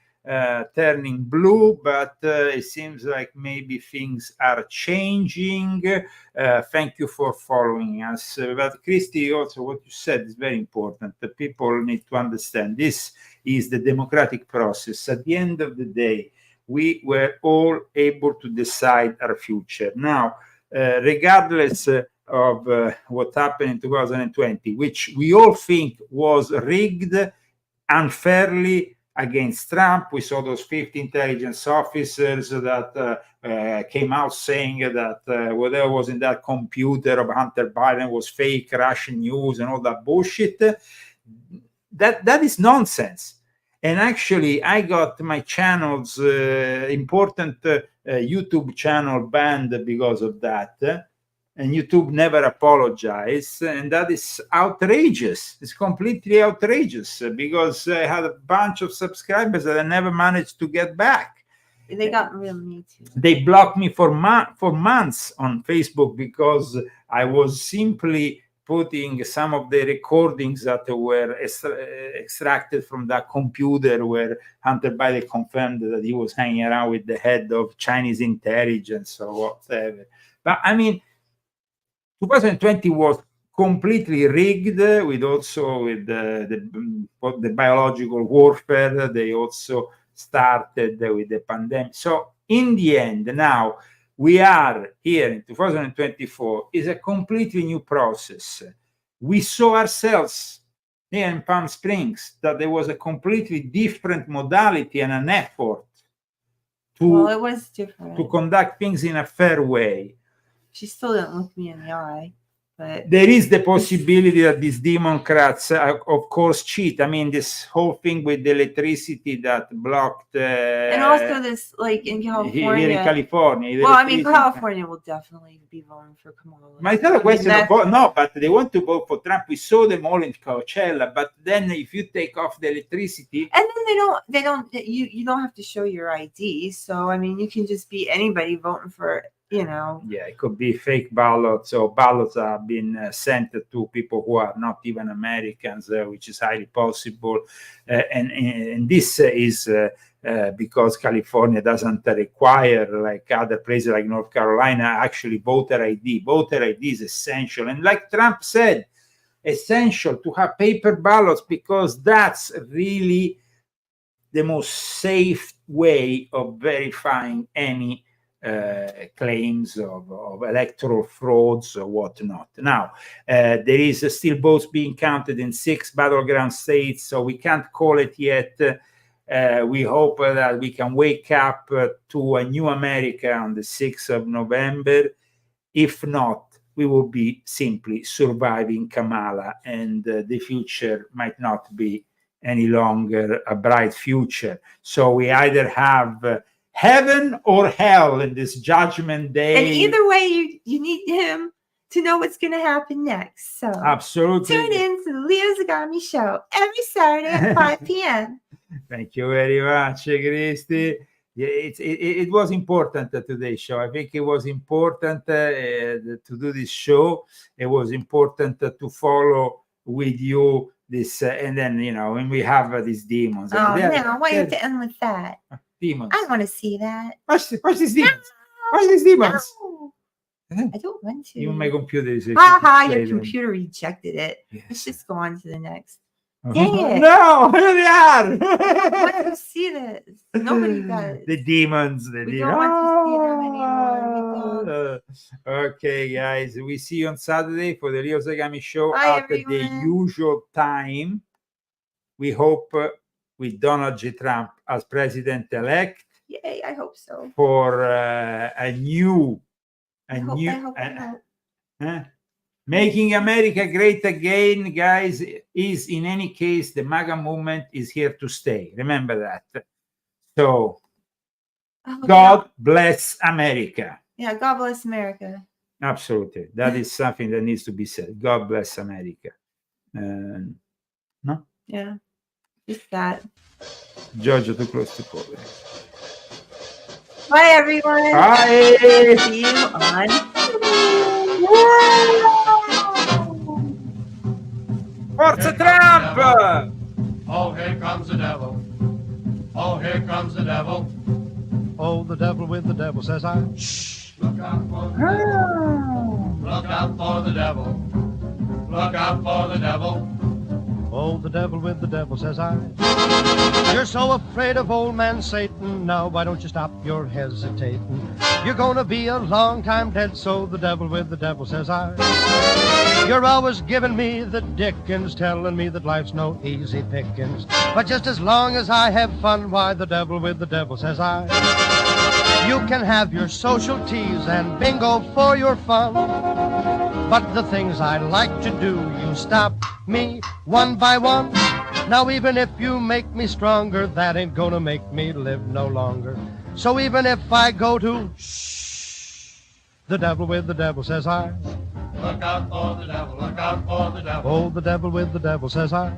turning blue, but it seems like maybe things are changing. Thank you for following us. But Christy, also what you said is very important. The people need to understand this is the democratic process. At the end of the day, we were all able to decide our future. Now, regardless of what happened in 2020, which we all think was rigged unfairly against Trump. We saw those 50 intelligence officers that came out saying that whatever was in that computer of Hunter Biden was fake Russian news and all that bullshit. That is nonsense. And actually, I got my channels, important YouTube channel, banned because of that. And YouTube never apologized. And that is outrageous. It's completely outrageous because I had a bunch of subscribers that I never managed to get back. They got real mean too. They blocked me for months on Facebook because I was simply putting some of the recordings that were extracted from that computer where Hunter Biden confirmed that he was hanging around with the head of Chinese intelligence or whatever. But I mean, 2020 was completely rigged with the biological warfare. They also started with the pandemic. So in the end, now we are here in 2024 is a completely new process. We saw ourselves here in Palm Springs that there was a completely different modality and an effort to, it was different. to conduct things in a fair way. She still didn't look me in the eye. But there is the possibility that these Democrats, of course, cheat. I mean, this whole thing with the electricity that blocked. And also this, like in California. Here in California. Well, I mean, California will definitely be voting for Kamala. Ma it's not a question of vote. No, but they want to vote for Trump. We saw them all in Coachella. But then if you take off the electricity. And then you don't have to show your ID. So, I mean, you can just be anybody voting for, Yeah, it could be fake ballots, or ballots have been sent to people who are not even Americans, which is highly possible. And this is because California doesn't require, like other places like North Carolina, actually voter ID. Voter ID is essential. And like Trump said, essential to have paper ballots, because that's really the most safe way of verifying any claims of electoral frauds or whatnot. Now, there is still votes being counted in 6 battleground states, so we can't call it yet. We hope that we can wake up to a new America on the 6th of November. If not, we will be simply surviving Kamala, and the future might not be any longer a bright future. So we either have heaven or hell in this judgment day. And either way, you need him to know what's going to happen next. So absolutely, tune in to the Leo Zagami Show every Saturday at 5 p.m. Thank you very much, Christy. Yeah, it was important today's show. I think it was important to do this show. It was important to follow with you this, and then when we have these demons. Oh no! Why you have to end with that? Demons. I want to see that. Watch these demons. No. Watch these demons. No. I don't want to. Even my computer is. Your computer rejected it. Yes. Let's just go on to the next. Dang it. No, here they are. I want to see this. Nobody does. The demons. We don't want to see them anymore. Okay, guys. We see you on Saturday for the Leo Zagami Show at the usual time. We hope with Donald J. Trump as president-elect. Yay, I hope so. For a new making America great again, guys, is in any case, the MAGA movement is here to stay. Remember that. So, God bless America. Yeah, God bless America. Absolutely. That is something that needs to be said. God bless America. No? Yeah. Just that. Giorgio, too close to cover. Bye, everyone. Bye. See you on. Forza Trump! Oh, here comes the devil. Oh, here comes the devil. Oh, the devil with the devil, says I. Shh. Look out for the devil. Look out for the devil. Look out for the devil. Oh, the devil with the devil, says I. You're so afraid of old man Satan. Now, why don't you stop your hesitating? You're gonna be a long time dead, so the devil with the devil, says I. You're always giving me the dickens, telling me that life's no easy pickings. But just as long as I have fun, why, the devil with the devil, says I. You can have your social teas and bingo for your fun. But the things I like to do, you stop me one by one. Now even if you make me stronger, that ain't gonna make me live no longer. So even if I go to shh, the devil with the devil, says I. Look out for the devil, look out for the devil. Oh, the devil with the devil, says I.